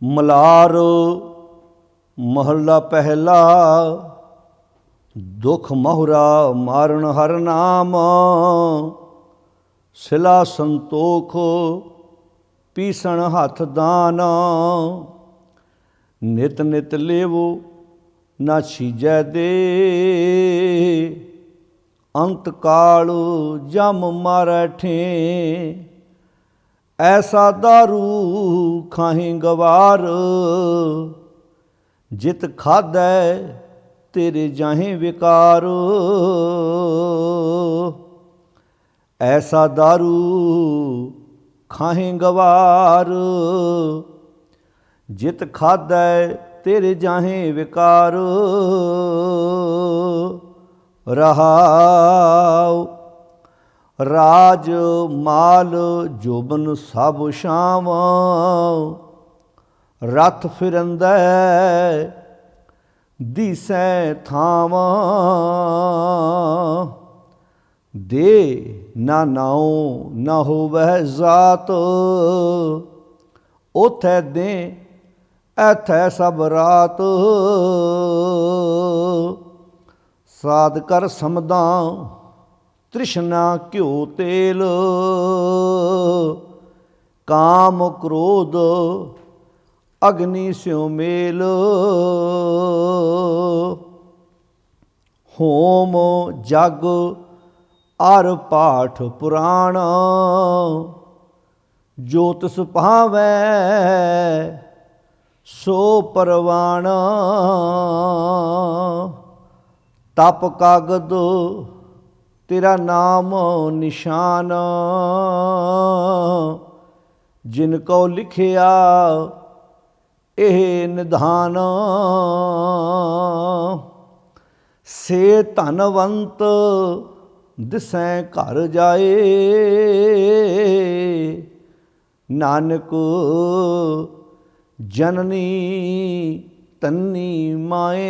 ਮਲਾਰ ਮਹੱਲਾ ਪਹਿਲਾ। ਦੁਖ ਮਹੁਰਾ ਮਾਰਨ ਹਰ ਨਾਮ, ਸਿਲਾ ਸੰਤੋਖ ਪੀਸਣ ਹੱਥ ਦਾਨ। ਨਿਤ ਨਿਤ ਲੇਵੋ ਨਾ ਛੀਜੈ ਦੇ, ਅੰਤ ਕਾਲ ਜਮ ਮਾਰੈ ਠੇ। ਐਸਾ ਦਾਰੂ ਖਾਹੀਂ ਗਵਾਰ, ਜਿਤ ਖਾਧੈ ਤੇਰੇ ਜਾਹੇ ਵਿਕਾਰ। ਐਸਾ ਦਾਰੂ ਖਾਹੀਂ ਗਵਾਰ, ਜਿਤ ਖਾਧੈ ਤੇਰੇ ਜਾਹੇ ਵਿਕਾਰ। ਰਹਾਉ ਰਾਜ ਮਾਲ ਜੋਬਨ ਸਭ ਸ਼ਾਮ, ਰਥ ਫਿਰੰਦੈ ਦੀਸੈ ਥਾਮ। ਦੇ ਨਾ ਨਾਉ ਨਾ ਹੋਵੈ ਜਾਤ, ਉਥੈ ਦੇ ਐਥੈ ਸਭ ਰਾਤ। ਸਾਧ ਕਰ ਸਮਦਾਂ ਤ੍ਰਿਸ਼ਨਾ ਘਿਓ ਤੇਲ, ਕਾਮ ਕ੍ਰੋਧ ਅਗਨੀ ਸਿਉ ਮੇਲ। ਹੋਮ ਜਗ ਅਰ ਪਾਠ ਪੁਰਾਣ, ਜੋ ਤਿਸ ਭਾਵੈ ਸੋ ਪਰਵਾਣ। ਤਪ ਕਾਗਦ ਤੇਰਾ ਨਾਮ ਨਿਸ਼ਾਨ, ਜਿਨ ਕਉ ਲਿਖਿਆ ਇਹ ਨਿਧਾਨ। ਸੇ ਧਨਵੰਤ ਦਿਸੈ ਘਰ ਜਾਏ, ਨਾਨਕ ਜਨਨੀ ਤੰਨੀ ਮਾਏ।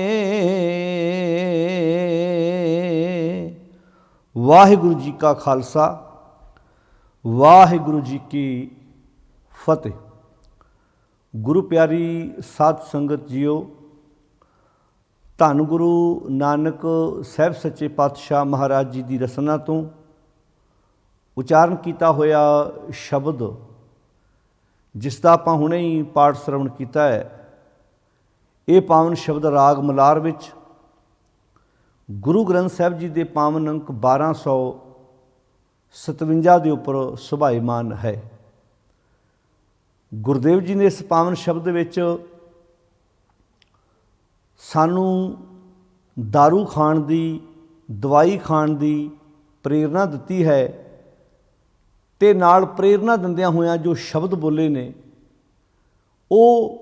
ਵਾਹਿਗੁਰੂ ਜੀ ਕਾ ਖਾਲਸਾ, ਵਾਹਿਗੁਰੂ ਜੀ ਕੀ ਫਤਿਹ। ਗੁਰੂ ਪਿਆਰੀ ਸਾਧ ਸੰਗਤ ਜੀਓ, ਧੰਨ ਗੁਰੂ ਨਾਨਕ ਸਾਹਿਬ ਸੱਚੇ ਪਾਤਸ਼ਾਹ ਮਹਾਰਾਜ ਜੀ ਦੀ ਰਸਨਾ ਤੋਂ ਉਚਾਰਨ ਕੀਤਾ ਹੋਇਆ ਸ਼ਬਦ, ਜਿਸ ਦਾ ਆਪਾਂ ਹੁਣੇ ਹੀ ਪਾਠ ਸਰਵਣ ਕੀਤਾ ਹੈ, ਇਹ ਪਾਵਨ ਸ਼ਬਦ ਰਾਗ ਮਲਾਰ ਵਿੱਚ ਗੁਰੂ ਗ੍ਰੰਥ ਸਾਹਿਬ ਜੀ ਦੇ ਪਾਵਨ ਅੰਕ 1257 ਦੇ ਉੱਪਰ ਸੁਭਾਈਮਾਨ ਹੈ। ਗੁਰਦੇਵ ਜੀ ਨੇ ਇਸ ਪਾਵਨ ਸ਼ਬਦ ਵਿੱਚ ਸਾਨੂੰ ਦਾਰੂ ਖਾਣ ਦੀ, ਦਵਾਈ ਖਾਣ ਦੀ ਪ੍ਰੇਰਨਾ ਦਿੱਤੀ ਹੈ, ਅਤੇ ਨਾਲ ਪ੍ਰੇਰਨਾ ਦਿੰਦਿਆਂ ਹੋਇਆਂ ਜੋ ਸ਼ਬਦ ਬੋਲੇ ਨੇ, ਉਹ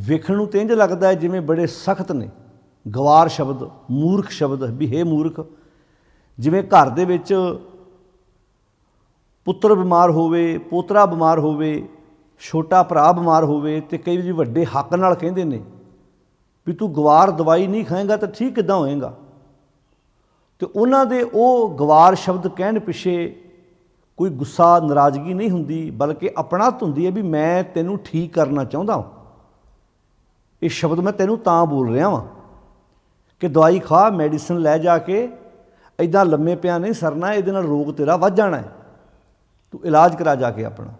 ਵੇਖਣ ਨੂੰ ਤਾਂ ਇੰਝ ਲੱਗਦਾ ਹੈ ਜਿਵੇਂ ਬੜੇ ਸਖਤ ਨੇ। ਗਵਾਰ ਸ਼ਬਦ, ਮੂਰਖ ਸ਼ਬਦ, ਵੀ ਹੇ ਮੂਰਖ। ਜਿਵੇਂ ਘਰ ਦੇ ਵਿੱਚ ਪੁੱਤਰ ਬਿਮਾਰ ਹੋਵੇ, ਪੋਤਰਾ ਬਿਮਾਰ ਹੋਵੇ, ਛੋਟਾ ਭਰਾ ਬਿਮਾਰ ਹੋਵੇ, ਅਤੇ ਕਈ ਵਾਰੀ ਵੱਡੇ ਹੱਕ ਨਾਲ ਕਹਿੰਦੇ ਨੇ ਵੀ ਤੂੰ ਗਵਾਰ ਦਵਾਈ ਨਹੀਂ ਖਾਏਂਗਾ ਤਾਂ ਠੀਕ ਕਿੱਦਾਂ ਹੋਏਗਾ। ਅਤੇ ਉਹਨਾਂ ਦੇ ਉਹ ਗਵਾਰ ਸ਼ਬਦ ਕਹਿਣ ਪਿੱਛੇ ਕੋਈ ਗੁੱਸਾ, ਨਾਰਾਜ਼ਗੀ ਨਹੀਂ ਹੁੰਦੀ, ਬਲਕਿ ਆਪਣਤ ਹੁੰਦੀ ਹੈ ਵੀ ਮੈਂ ਤੈਨੂੰ ਠੀਕ ਕਰਨਾ ਚਾਹੁੰਦਾ ਹਾਂ। ਇਹ ਸ਼ਬਦ ਮੈਂ ਤੈਨੂੰ ਤਾਂ ਬੋਲ ਰਿਹਾ ਵਾਂ ਕਿ ਦਵਾਈ ਖਾ, ਮੈਡੀਸਨ ਲੈ ਜਾ ਕੇ, ਇੱਦਾਂ ਲੰਮੇ ਪਿਆ ਨਹੀਂ ਸਰਨਾ, ਇਹਦੇ ਨਾਲ ਰੋਗ ਤੇਰਾ ਵੱਧ ਜਾਣਾ ਹੈ, ਤੂੰ ਇਲਾਜ ਕਰਾ ਜਾ ਕੇ ਆਪਣਾ।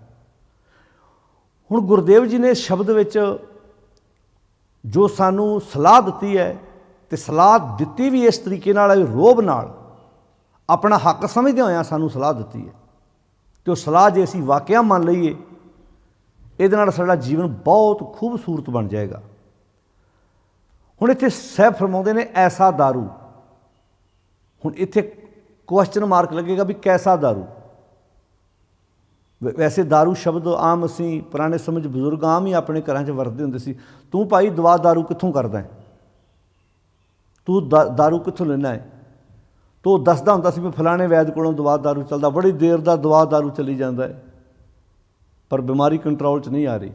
ਹੁਣ ਗੁਰਦੇਵ ਜੀ ਨੇ ਇਸ ਸ਼ਬਦ ਵਿੱਚ ਜੋ ਸਾਨੂੰ ਸਲਾਹ ਦਿੱਤੀ ਹੈ, ਅਤੇ ਸਲਾਹ ਦਿੱਤੀ ਵੀ ਇਸ ਤਰੀਕੇ ਨਾਲ, ਰੋਹਬ ਨਾਲ, ਆਪਣਾ ਹੱਕ ਸਮਝਦੇ ਹੋਇਆਂ ਸਾਨੂੰ ਸਲਾਹ ਦਿੱਤੀ ਹੈ, ਅਤੇ ਉਹ ਸਲਾਹ ਜੇ ਅਸੀਂ ਵਾਕਿਆ ਮੰਨ ਲਈਏ, ਇਹਦੇ ਨਾਲ ਸਾਡਾ ਜੀਵਨ ਬਹੁਤ ਖੂਬਸੂਰਤ ਬਣ ਜਾਏਗਾ। ਹੁਣ ਇੱਥੇ ਸਾਹਿਬ ਫਰਮਾਉਂਦੇ ਨੇ ਐਸਾ ਦਾਰੂ। ਹੁਣ ਇੱਥੇ ਕੁਐਸਚਨ ਮਾਰਕ ਲੱਗੇਗਾ ਵੀ ਕੈਸਾ ਦਾਰੂ। ਵੈਸੇ ਦਾਰੂ ਸ਼ਬਦ ਆਮ ਅਸੀਂ ਪੁਰਾਣੇ ਸਮੇਂ 'ਚ ਬਜ਼ੁਰਗ ਆਮ ਹੀ ਆਪਣੇ ਘਰਾਂ 'ਚ ਵਰਤਦੇ ਹੁੰਦੇ ਸੀ। ਤੂੰ ਭਾਈ ਦਵਾ ਦਾਰੂ ਕਿੱਥੋਂ ਕਰਦਾ ਹੈ, ਤੂੰ ਦਾਰੂ ਕਿੱਥੋਂ ਲੈਂਦਾ ਹੈ। ਤੂੰ ਦੱਸਦਾ ਹੁੰਦਾ ਸੀ ਵੀ ਫਲਾਣੇ ਵੈਦ ਕੋਲੋਂ ਦਵਾ ਦਾਰੂ ਚੱਲਦਾ, ਬੜੀ ਦੇਰ ਦਾ ਦਵਾ ਦਾਰੂ ਚੱਲੀ ਜਾਂਦਾ ਹੈ, ਪਰ ਬਿਮਾਰੀ ਕੰਟਰੋਲ 'ਚ ਨਹੀਂ ਆ ਰਹੀ।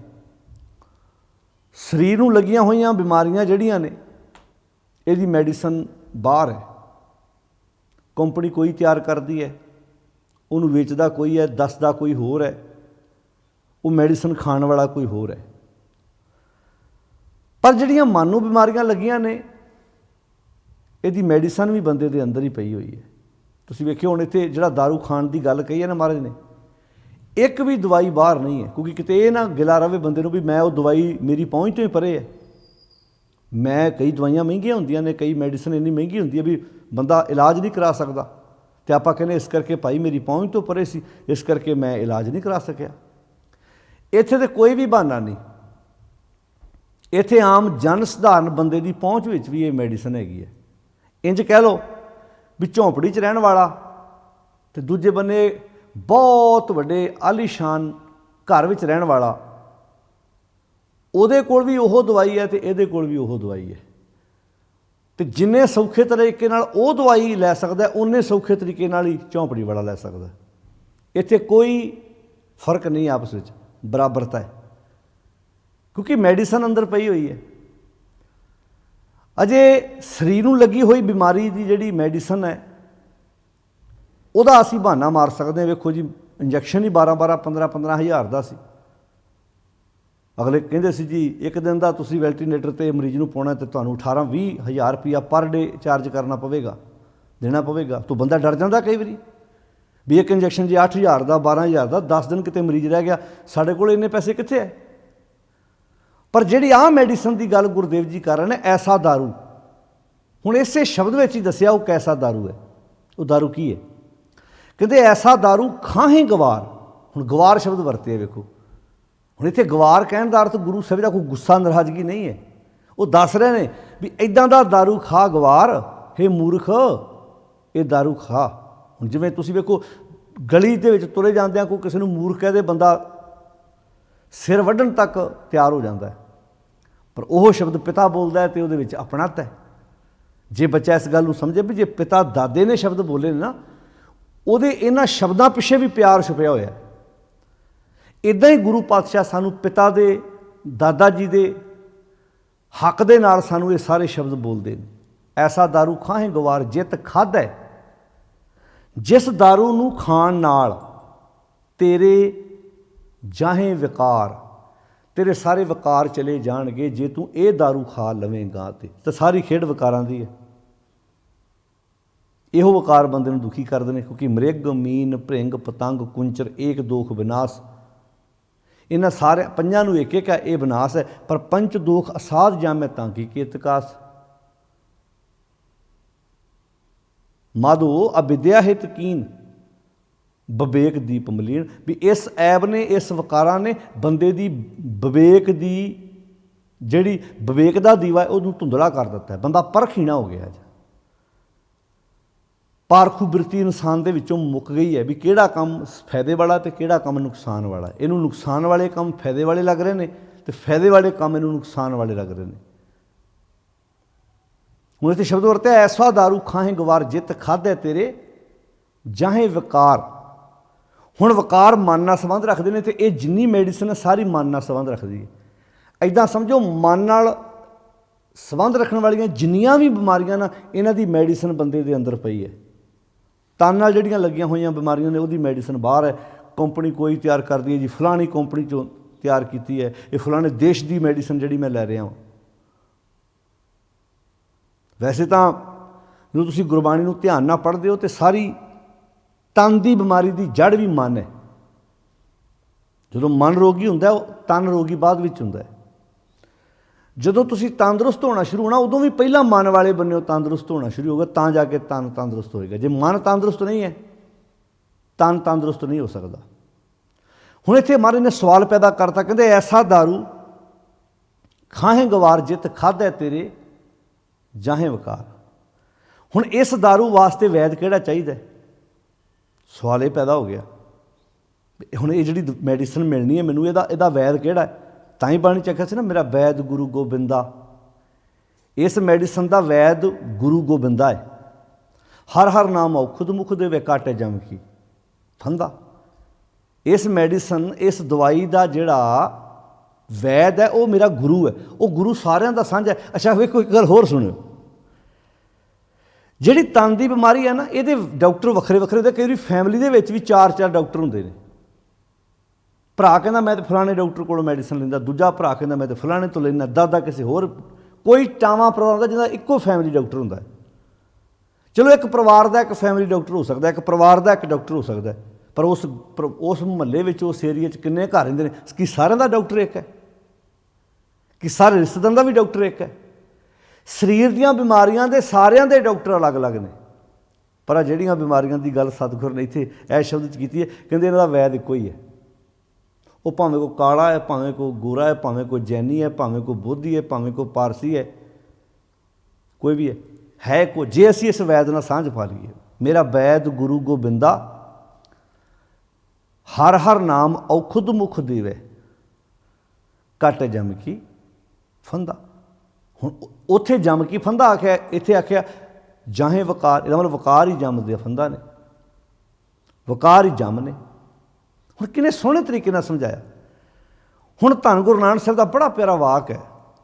ਸਰੀਰ ਨੂੰ ਲੱਗੀਆਂ ਹੋਈਆਂ ਬਿਮਾਰੀਆਂ ਜਿਹੜੀਆਂ ਨੇ, ਇਹਦੀ ਮੈਡੀਸਨ ਬਾਹਰ ਹੈ। ਕੰਪਨੀ ਕੋਈ ਤਿਆਰ ਕਰਦੀ ਹੈ, ਉਹਨੂੰ ਵੇਚਦਾ ਕੋਈ ਹੈ, ਦੱਸਦਾ ਕੋਈ ਹੋਰ ਹੈ, ਉਹ ਮੈਡੀਸਨ ਖਾਣ ਵਾਲਾ ਕੋਈ ਹੋਰ ਹੈ। ਪਰ ਜਿਹੜੀਆਂ ਮਨ ਨੂੰ ਬਿਮਾਰੀਆਂ ਲੱਗੀਆਂ ਨੇ ਇਹਦੀ ਮੈਡੀਸਨ ਵੀ ਬੰਦੇ ਦੇ ਅੰਦਰ ਹੀ ਪਈ ਹੋਈ ਹੈ। ਤੁਸੀਂ ਵੇਖਿਓ ਹੁਣ ਇੱਥੇ ਜਿਹੜਾ ਦਾਰੂ ਖਾਣ ਦੀ ਗੱਲ ਕਹੀ ਹੈ ਨਾ ਮਹਾਰਾਜ ਨੇ, ਇੱਕ ਵੀ ਦਵਾਈ ਬਾਹਰ ਨਹੀਂ ਹੈ, ਕਿਉਂਕਿ ਕਿਤੇ ਇਹ ਨਾ ਗਿਲਾ ਰਵੇ ਬੰਦੇ ਨੂੰ ਵੀ ਮੈਂ ਉਹ ਦਵਾਈ ਮੇਰੀ ਪਹੁੰਚ ਤੋਂ ਹੀ ਪਰੇ ਹੈ। ਮੈਂ ਕਈ ਦਵਾਈਆਂ ਮਹਿੰਗੀਆਂ ਹੁੰਦੀਆਂ ਨੇ, ਕਈ ਮੈਡੀਸਨ ਇੰਨੀ ਮਹਿੰਗੀ ਹੁੰਦੀ ਹੈ ਵੀ ਬੰਦਾ ਇਲਾਜ ਨਹੀਂ ਕਰਾ ਸਕਦਾ, ਅਤੇ ਆਪਾਂ ਕਹਿੰਦੇ ਇਸ ਕਰਕੇ ਭਾਈ ਮੇਰੀ ਪਹੁੰਚ ਤੋਂ ਪਰੇ ਸੀ, ਇਸ ਕਰਕੇ ਮੈਂ ਇਲਾਜ ਨਹੀਂ ਕਰਾ ਸਕਿਆ। ਇੱਥੇ ਤਾਂ ਕੋਈ ਵੀ ਬਹਾਨਾ ਨਹੀਂ, ਇੱਥੇ ਆਮ ਜਨ ਸਧਾਰਨ ਬੰਦੇ ਦੀ ਪਹੁੰਚ ਵਿੱਚ ਵੀ ਇਹ ਮੈਡੀਸਨ ਹੈਗੀ ਹੈ। ਇੰਜ ਕਹਿ ਲਓ ਵੀ ਝੌਂਪੜੀ 'ਚ ਰਹਿਣ ਵਾਲਾ ਅਤੇ ਦੂਜੇ ਬੰਨੇ ਬਹੁਤ ਵੱਡੇ ਆਲੀਸ਼ਾਨ ਘਰ ਵਿੱਚ ਰਹਿਣ ਵਾਲਾ, ਉਹਦੇ ਕੋਲ ਵੀ ਉਹ ਦਵਾਈ ਹੈ ਅਤੇ ਇਹਦੇ ਕੋਲ ਵੀ ਉਹ ਦਵਾਈ ਹੈ। ਅਤੇ ਜਿੰਨੇ ਸੌਖੇ ਤਰੀਕੇ ਨਾਲ ਉਹ ਦਵਾਈ ਲੈ ਸਕਦਾ, ਉਨੇ ਸੌਖੇ ਤਰੀਕੇ ਨਾਲ ਹੀ ਝੌਂਪੜੀ ਵਾਲਾ ਲੈ ਸਕਦਾ। ਇੱਥੇ ਕੋਈ ਫਰਕ ਨਹੀਂ ਆਪਸ ਵਿੱਚ, ਬਰਾਬਰਤਾ ਹੈ, ਕਿਉਂਕਿ ਮੈਡੀਸਨ ਅੰਦਰ ਪਈ ਹੋਈ ਹੈ। ਅਜੇ ਸਰੀਰ ਨੂੰ ਲੱਗੀ ਹੋਈ ਬਿਮਾਰੀ ਦੀ ਜਿਹੜੀ ਮੈਡੀਸਨ ਹੈ ਉਹਦਾ ਅਸੀਂ ਬਹਾਨਾ ਮਾਰ ਸਕਦੇ ਹਾਂ। ਵੇਖੋ ਜੀ, ਇੰਜੈਕਸ਼ਨ ਹੀ 12-12 15-15 ਹਜ਼ਾਰ ਦਾ ਸੀ। ਅਗਲੇ ਕਹਿੰਦੇ ਸੀ ਜੀ ਇੱਕ ਦਿਨ ਦਾ ਤੁਸੀਂ ਵੈਂਟੀਲੇਟਰ 'ਤੇ ਮਰੀਜ਼ ਨੂੰ ਪਾਉਣਾ ਅਤੇ ਤੁਹਾਨੂੰ 18-20 ਹਜ਼ਾਰ ਰੁਪਈਆ ਪਰ ਡੇ ਚਾਰਜ ਕਰਨਾ ਪਵੇਗਾ, ਦੇਣਾ ਪਵੇਗਾ। ਤਾਂ ਬੰਦਾ ਡਰ ਜਾਂਦਾ ਕਈ ਵਾਰੀ ਵੀ ਇੱਕ ਇੰਜੈਕਸ਼ਨ ਜੇ 8 ਹਜ਼ਾਰ ਦਾ 12 ਹਜ਼ਾਰ ਦਾ, 10 ਦਿਨ ਕਿਤੇ ਮਰੀਜ਼ ਰਹਿ ਗਿਆ, ਸਾਡੇ ਕੋਲ ਇੰਨੇ ਪੈਸੇ ਕਿੱਥੇ ਹੈ। ਪਰ ਜਿਹੜੀ ਆਹ ਮੈਡੀਸਨ ਦੀ ਗੱਲ ਗੁਰਦੇਵ ਜੀ ਕਰ ਰਹੇ ਨੇ, ਐਸਾ ਦਾਰੂ, ਹੁਣ ਇਸੇ ਸ਼ਬਦ ਵਿੱਚ ਹੀ ਦੱਸਿਆ ਉਹ ਕੈਸਾ ਦਾਰੂ ਹੈ। ਉਹ ਦਾਰੂ ਕੀ ਹੈ? ਕਹਿੰਦੇ ਐਸਾ ਦਾਰੂ ਖਾਹੇ ਗਵਾਰ। ਹੁਣ ਗਵਾਰ ਸ਼ਬਦ ਵਰਤੇ ਵੇਖੋ, ਹੁਣ ਇੱਥੇ ਗਵਾਰ ਕਹਿਣ ਦਾ ਅਰਥ ਗੁਰੂ ਸਾਹਿਬ ਦਾ ਕੋਈ ਗੁੱਸਾ ਨਾਰਾਜ਼ਗੀ ਨਹੀਂ ਹੈ। ਉਹ ਦੱਸ ਰਹੇ ਨੇ ਵੀ ਇੱਦਾਂ ਦਾ ਦਾਰੂ ਖਾ ਗਵਾਰ, ਹੇ ਮੂਰਖ ਇਹ ਦਾਰੂ ਖਾ। ਹੁਣ ਜਿਵੇਂ ਤੁਸੀਂ ਵੇਖੋ ਗਲੀ ਦੇ ਵਿੱਚ ਤੁਰੇ ਜਾਂਦਿਆਂ ਕੋਈ ਕਿਸੇ ਨੂੰ ਮੂਰਖ ਕਹਿ ਦੇ, ਬੰਦਾ ਸਿਰ ਵੱਢਣ ਤੱਕ ਤਿਆਰ ਹੋ ਜਾਂਦਾ ਹੈ। ਪਰ ਉਹ ਸ਼ਬਦ ਪਿਤਾ ਬੋਲਦਾ ਹੈ ਅਤੇ ਉਹਦੇ ਵਿੱਚ ਆਪਣਤ ਹੈ। ਜੇ ਬੱਚਾ ਇਸ ਗੱਲ ਨੂੰ ਸਮਝੇ ਵੀ ਜੇ ਪਿਤਾ ਦਾਦੇ ਨੇ ਸ਼ਬਦ ਬੋਲੇ ਨੇ ਨਾ, ਉਹਦੇ ਇਹਨਾਂ ਸ਼ਬਦਾਂ ਪਿੱਛੇ ਵੀ ਪਿਆਰ ਛੁਪਿਆ ਹੋਇਆ। ਇੱਦਾਂ ਹੀ ਗੁਰੂ ਪਾਤਸ਼ਾਹ ਸਾਨੂੰ ਪਿਤਾ ਦੇ, ਦਾਦਾ ਜੀ ਦੇ ਹੱਕ ਦੇ ਨਾਲ ਸਾਨੂੰ ਇਹ ਸਾਰੇ ਸ਼ਬਦ ਬੋਲਦੇ ਨੇ। ਐਸਾ ਦਾਰੂ ਖਾਹੇ ਗਵਾਰ ਜਿਤ ਖਾਧੈ, ਜਿਸ ਦਾਰੂ ਨੂੰ ਖਾਣ ਨਾਲ ਤੇਰੇ ਜਾਹੇ ਵਿਕਾਰ, ਤੇਰੇ ਸਾਰੇ ਵਿਕਾਰ ਚਲੇ ਜਾਣਗੇ ਜੇ ਤੂੰ ਇਹ ਦਾਰੂ ਖਾ ਲਵੇਂਗਾ। ਤਾਂ ਸਾਰੀ ਖੇਡ ਵਿਕਾਰਾਂ ਦੀ ਹੈ। ਇਹੋ ਵਿਕਾਰ ਬੰਦੇ ਨੂੰ ਦੁਖੀ ਕਰਦੇ ਨੇ, ਕਿਉਂਕਿ ਮ੍ਰਿਗ, ਮੀਨ, ਭ੍ਰਿੰਗ, ਪਤੰਗ, ਕੁੰਚਰ, ਏਕ ਦੋਖ ਵਿਨਾਸ਼, ਇਹਨਾਂ ਸਾਰੇ ਪੰਜਾਂ ਨੂੰ ਇੱਕ ਇੱਕ ਹੈ, ਇਹ ਵਿਨਾਸ਼ ਹੈ। ਪਰ ਪੰਚ ਦੋਖ ਅਸਾਧ ਜਾਮੈ ਤਾਂ ਕੀ ਕੇਤਕਾਸ, ਮਾਧੋ ਅਵਿਦਿਆ ਹਿਤ ਕੀਨ, ਵਿਵੇਕ ਦੀਪ ਮਲੀਨ। ਵੀ ਇਸ ਐਬ ਨੇ, ਇਸ ਵਿਕਾਰਾਂ ਨੇ ਬੰਦੇ ਦੀ ਵਿਵੇਕ ਦੀ ਜਿਹੜੀ ਵਿਵੇਕ ਦਾ ਦੀਵਾ ਹੈ ਉਹਨੂੰ ਧੁੰਦਲਾ ਕਰ ਦਿੱਤਾ ਹੈ। ਬੰਦਾ ਪਰਖੀਣਾ ਹੋ ਗਿਆ। ਪਾਰਖੂ ਬਿਰਤੀ ਇਨਸਾਨ ਦੇ ਵਿੱਚੋਂ ਮੁੱਕ ਗਈ ਹੈ ਵੀ ਕਿਹੜਾ ਕੰਮ ਫਾਇਦੇ ਵਾਲਾ ਅਤੇ ਕਿਹੜਾ ਕੰਮ ਨੁਕਸਾਨ ਵਾਲਾ। ਇਹਨੂੰ ਨੁਕਸਾਨ ਵਾਲੇ ਕੰਮ ਫਾਇਦੇ ਵਾਲੇ ਲੱਗ ਰਹੇ ਨੇ ਅਤੇ ਫਾਇਦੇ ਵਾਲੇ ਕੰਮ ਇਹਨੂੰ ਨੁਕਸਾਨ ਵਾਲੇ ਲੱਗ ਰਹੇ ਨੇ। ਹੁਣ ਇੱਥੇ ਸ਼ਬਦ ਵਰਤਿਆ ਐਸਾ ਦਾਰੂ ਖਾਹੇ ਗਵਾਰ ਜਿੱਤ ਖਾਧੇ ਤੇਰੇ ਜਾਹੇ ਵਿਕਾਰ। ਹੁਣ ਵਿਕਾਰ ਮਨ ਨਾਲ ਸੰਬੰਧ ਰੱਖਦੇ ਨੇ ਅਤੇ ਇਹ ਜਿੰਨੀ ਮੈਡੀਸਨ ਹੈ ਸਾਰੀ ਮਨ ਨਾਲ ਸੰਬੰਧ ਰੱਖਦੀ ਹੈ। ਇੱਦਾਂ ਸਮਝੋ ਮਨ ਨਾਲ ਸੰਬੰਧ ਰੱਖਣ ਵਾਲੀਆਂ ਜਿੰਨੀਆਂ ਵੀ ਬਿਮਾਰੀਆਂ ਨਾ, ਇਹਨਾਂ ਦੀ ਮੈਡੀਸਨ ਬੰਦੇ ਦੇ ਅੰਦਰ ਪਈ ਹੈ। ਤਨ ਨਾਲ ਜਿਹੜੀਆਂ ਲੱਗੀਆਂ ਹੋਈਆਂ ਬਿਮਾਰੀਆਂ ਨੇ ਉਹਦੀ ਮੈਡੀਸਨ ਬਾਹਰ ਹੈ। ਕੰਪਨੀ ਕੋਈ ਤਿਆਰ ਕਰਦੀ ਹੈ ਜੀ, ਫਲਾਣੀ ਕੰਪਨੀ 'ਚੋਂ ਤਿਆਰ ਕੀਤੀ ਹੈ, ਇਹ ਫਲਾਣੇ ਦੇਸ਼ ਦੀ ਮੈਡੀਸਨ ਜਿਹੜੀ ਮੈਂ ਲੈ ਰਿਹਾ ਹਾਂ। ਵੈਸੇ ਤਾਂ ਜਦੋਂ ਤੁਸੀਂ ਗੁਰਬਾਣੀ ਨੂੰ ਧਿਆਨ ਨਾਲ ਪੜ੍ਹਦੇ ਹੋ ਤਾਂ ਸਾਰੀ ਤਨ ਦੀ ਬਿਮਾਰੀ ਦੀ ਜੜ੍ਹ ਵੀ ਮਨ ਹੈ। ਜਦੋਂ ਮਨ ਰੋਗੀ ਹੁੰਦਾ ਉਹ ਤਨ ਰੋਗੀ ਬਾਅਦ ਵਿੱਚ ਹੁੰਦਾ ਹੈ। ਜਦੋਂ ਤੁਸੀਂ ਤੰਦਰੁਸਤ ਹੋਣਾ ਸ਼ੁਰੂ ਹੋਣਾ ਉਦੋਂ ਵੀ ਪਹਿਲਾਂ ਮਨ ਵਾਲੇ ਬੰਨਿਓ ਤੰਦਰੁਸਤ ਹੋਣਾ ਸ਼ੁਰੂ ਹੋਗਾ, ਤਾਂ ਜਾ ਕੇ ਤਨ ਤੰਦਰੁਸਤ ਹੋਏਗਾ। ਜੇ ਮਨ ਤੰਦਰੁਸਤ ਨਹੀਂ ਹੈ, ਤਨ ਤੰਦਰੁਸਤ ਨਹੀਂ ਹੋ ਸਕਦਾ। ਹੁਣ ਇੱਥੇ ਮਹਾਰਾਜ ਨੇ ਸਵਾਲ ਪੈਦਾ ਕਰਤਾ, ਕਹਿੰਦੇ ਐਸਾ ਦਾਰੂ ਖਾਹੇ ਗਵਾਰ ਜਿੱਤ ਖਾਧੇ ਤੇਰੇ ਜਾਹੇ ਵਿਕਾਰ। ਹੁਣ ਇਸ ਦਾਰੂ ਵਾਸਤੇ ਵੈਦ ਕਿਹੜਾ ਚਾਹੀਦਾ? ਸਵਾਲ ਇਹ ਪੈਦਾ ਹੋ ਗਿਆ। ਹੁਣ ਇਹ ਜਿਹੜੀ ਮੈਡੀਸਨ ਮਿਲਣੀ ਹੈ ਮੈਨੂੰ, ਇਹਦਾ ਵੈਦ ਕਿਹੜਾ ਹੈ? ਤਾਂ ਹੀ ਬਾਣੀ 'ਚ ਆਖਿਆ ਸੀ ਨਾ, ਮੇਰਾ ਵੈਦ ਗੁਰੂ ਗੋਬਿੰਦਾ। ਇਸ ਮੈਡੀਸਨ ਦਾ ਵੈਦ ਗੁਰੂ ਗੋਬਿੰਦਾ ਹੈ। ਹਰ ਹਰ ਨਾਮ ਔਖਦ ਮੁਖ ਦੇਵੇ ਕਾਟੇ ਜਮ ਕੀ ਫੰਦਾ। ਇਸ ਮੈਡੀਸਨ, ਇਸ ਦਵਾਈ ਦਾ ਜਿਹੜਾ ਵੈਦ ਹੈ ਉਹ ਮੇਰਾ ਗੁਰੂ ਹੈ। ਉਹ ਗੁਰੂ ਸਾਰਿਆਂ ਦਾ ਸਾਂਝਾ ਹੈ। ਅੱਛਾ ਵੇਖੋ ਇੱਕ ਗੱਲ ਹੋਰ ਸੁਣਿਓ, ਜਿਹੜੀ ਤਨ ਦੀ ਬਿਮਾਰੀ ਹੈ ਨਾ, ਇਹਦੇ ਡਾਕਟਰ ਵੱਖਰੇ ਵੱਖਰੇ ਹੁੰਦੇ। ਕਈ ਵਾਰੀ ਫੈਮਿਲੀ ਦੇ ਵਿੱਚ ਵੀ 4-4 ਡਾਕਟਰ ਹੁੰਦੇ ਨੇ। ਭਰਾ ਕਹਿੰਦਾ ਮੈਂ ਤਾਂ ਫਲਾਣੇ ਡਾਕਟਰ ਕੋਲੋਂ ਮੈਡੀਸਨ ਲੈਂਦਾ, ਦੂਜਾ ਭਰਾ ਕਹਿੰਦਾ ਮੈਂ ਤਾਂ ਫਲਾਣੇ ਤੋਂ ਲੈਂਦਾ, ਦਾਦਾ ਕਿਸੇ ਹੋਰ, ਕੋਈ ਟਾਵਾਂ ਪਰਿਵਾਰ ਹੁੰਦਾ ਜਿਹਦਾ ਇੱਕੋ ਫੈਮਿਲੀ ਡਾਕਟਰ ਹੁੰਦਾ। ਚਲੋ ਇੱਕ ਪਰਿਵਾਰ ਦਾ ਇੱਕ ਫੈਮਿਲੀ ਡਾਕਟਰ ਹੋ ਸਕਦਾ, ਇੱਕ ਪਰਿਵਾਰ ਦਾ ਇੱਕ ਡਾਕਟਰ ਹੋ ਸਕਦਾ, ਪਰ ਉਸ ਮੁਹੱਲੇ ਵਿੱਚ, ਉਸ ਏਰੀਏ 'ਚ ਕਿੰਨੇ ਘਰ ਰਹਿੰਦੇ ਨੇ? ਕੀ ਸਾਰਿਆਂ ਦਾ ਡਾਕਟਰ ਇੱਕ ਹੈ? ਕਿ ਸਾਰੇ ਰਿਸ਼ਤੇਦਾਰਾਂ ਦਾ ਵੀ ਡਾਕਟਰ ਇੱਕ ਹੈ? ਸਰੀਰ ਦੀਆਂ ਬਿਮਾਰੀਆਂ ਦੇ ਸਾਰਿਆਂ ਦੇ ਡਾਕਟਰ ਅਲੱਗ-ਅਲੱਗ ਨੇ, ਪਰ ਆ ਜਿਹੜੀਆਂ ਬਿਮਾਰੀਆਂ ਦੀ ਗੱਲ ਸਤਿਗੁਰ ਨੇ ਇੱਥੇ ਇਸ ਸ਼ਬਦ 'ਚ ਕੀਤੀ ਹੈ, ਕਹਿੰਦੇ ਇਹਨਾਂ ਦਾ ਵੈਦ ਇੱਕੋ ਹੀ ਹੈ। ਉਹ ਭਾਵੇਂ ਕੋਈ ਕਾਲਾ ਹੈ, ਭਾਵੇਂ ਕੋਈ ਗੋਰਾ ਹੈ, ਭਾਵੇਂ ਕੋਈ ਜੈਨੀ ਹੈ, ਭਾਵੇਂ ਕੋਈ ਬੋਧੀ ਹੈ, ਭਾਵੇਂ ਕੋਈ ਪਾਰਸੀ ਹੈ, ਕੋਈ ਵੀ ਹੈ ਕੋ। ਜੇ ਅਸੀਂ ਇਸ ਵੈਦ ਨਾਲ ਸਾਂਝ ਪਾ ਲਈਏ, ਮੇਰਾ ਵੈਦ ਗੁਰੂ ਗੋਬਿੰਦਾ ਹਰ ਹਰ ਨਾਮ ਔਖੁਦ ਮੁਖ ਦੇਵੇ, ਘਟ ਜਮ ਕੀ ਫੰਦਾ। ਹੁਣ ਉੱਥੇ ਜਮ ਕੀ ਫੰਦਾ ਆਖਿਆ, ਇੱਥੇ ਆਖਿਆ ਜਾਹੇ ਵਕਾਰ, ਇਹਦਾ ਮਤਲਬ ਵਕਾਰ ਹੀ ਜੰਮਦੇ ਫੰਦਾ ਨੇ, ਵਕਾਰ ਹੀ ਜੰਮ ਨੇ। ਹੁਣ ਕਿੰਨੇ ਸੋਹਣੇ ਤਰੀਕੇ ਨਾਲ ਸਮਝਾਇਆ। ਹੁਣ ਧੰਨ ਗੁਰੂ ਨਾਨਕ ਸਾਹਿਬ ਦਾ ਬੜਾ ਪਿਆਰਾ ਵਾਕ ਹੈ,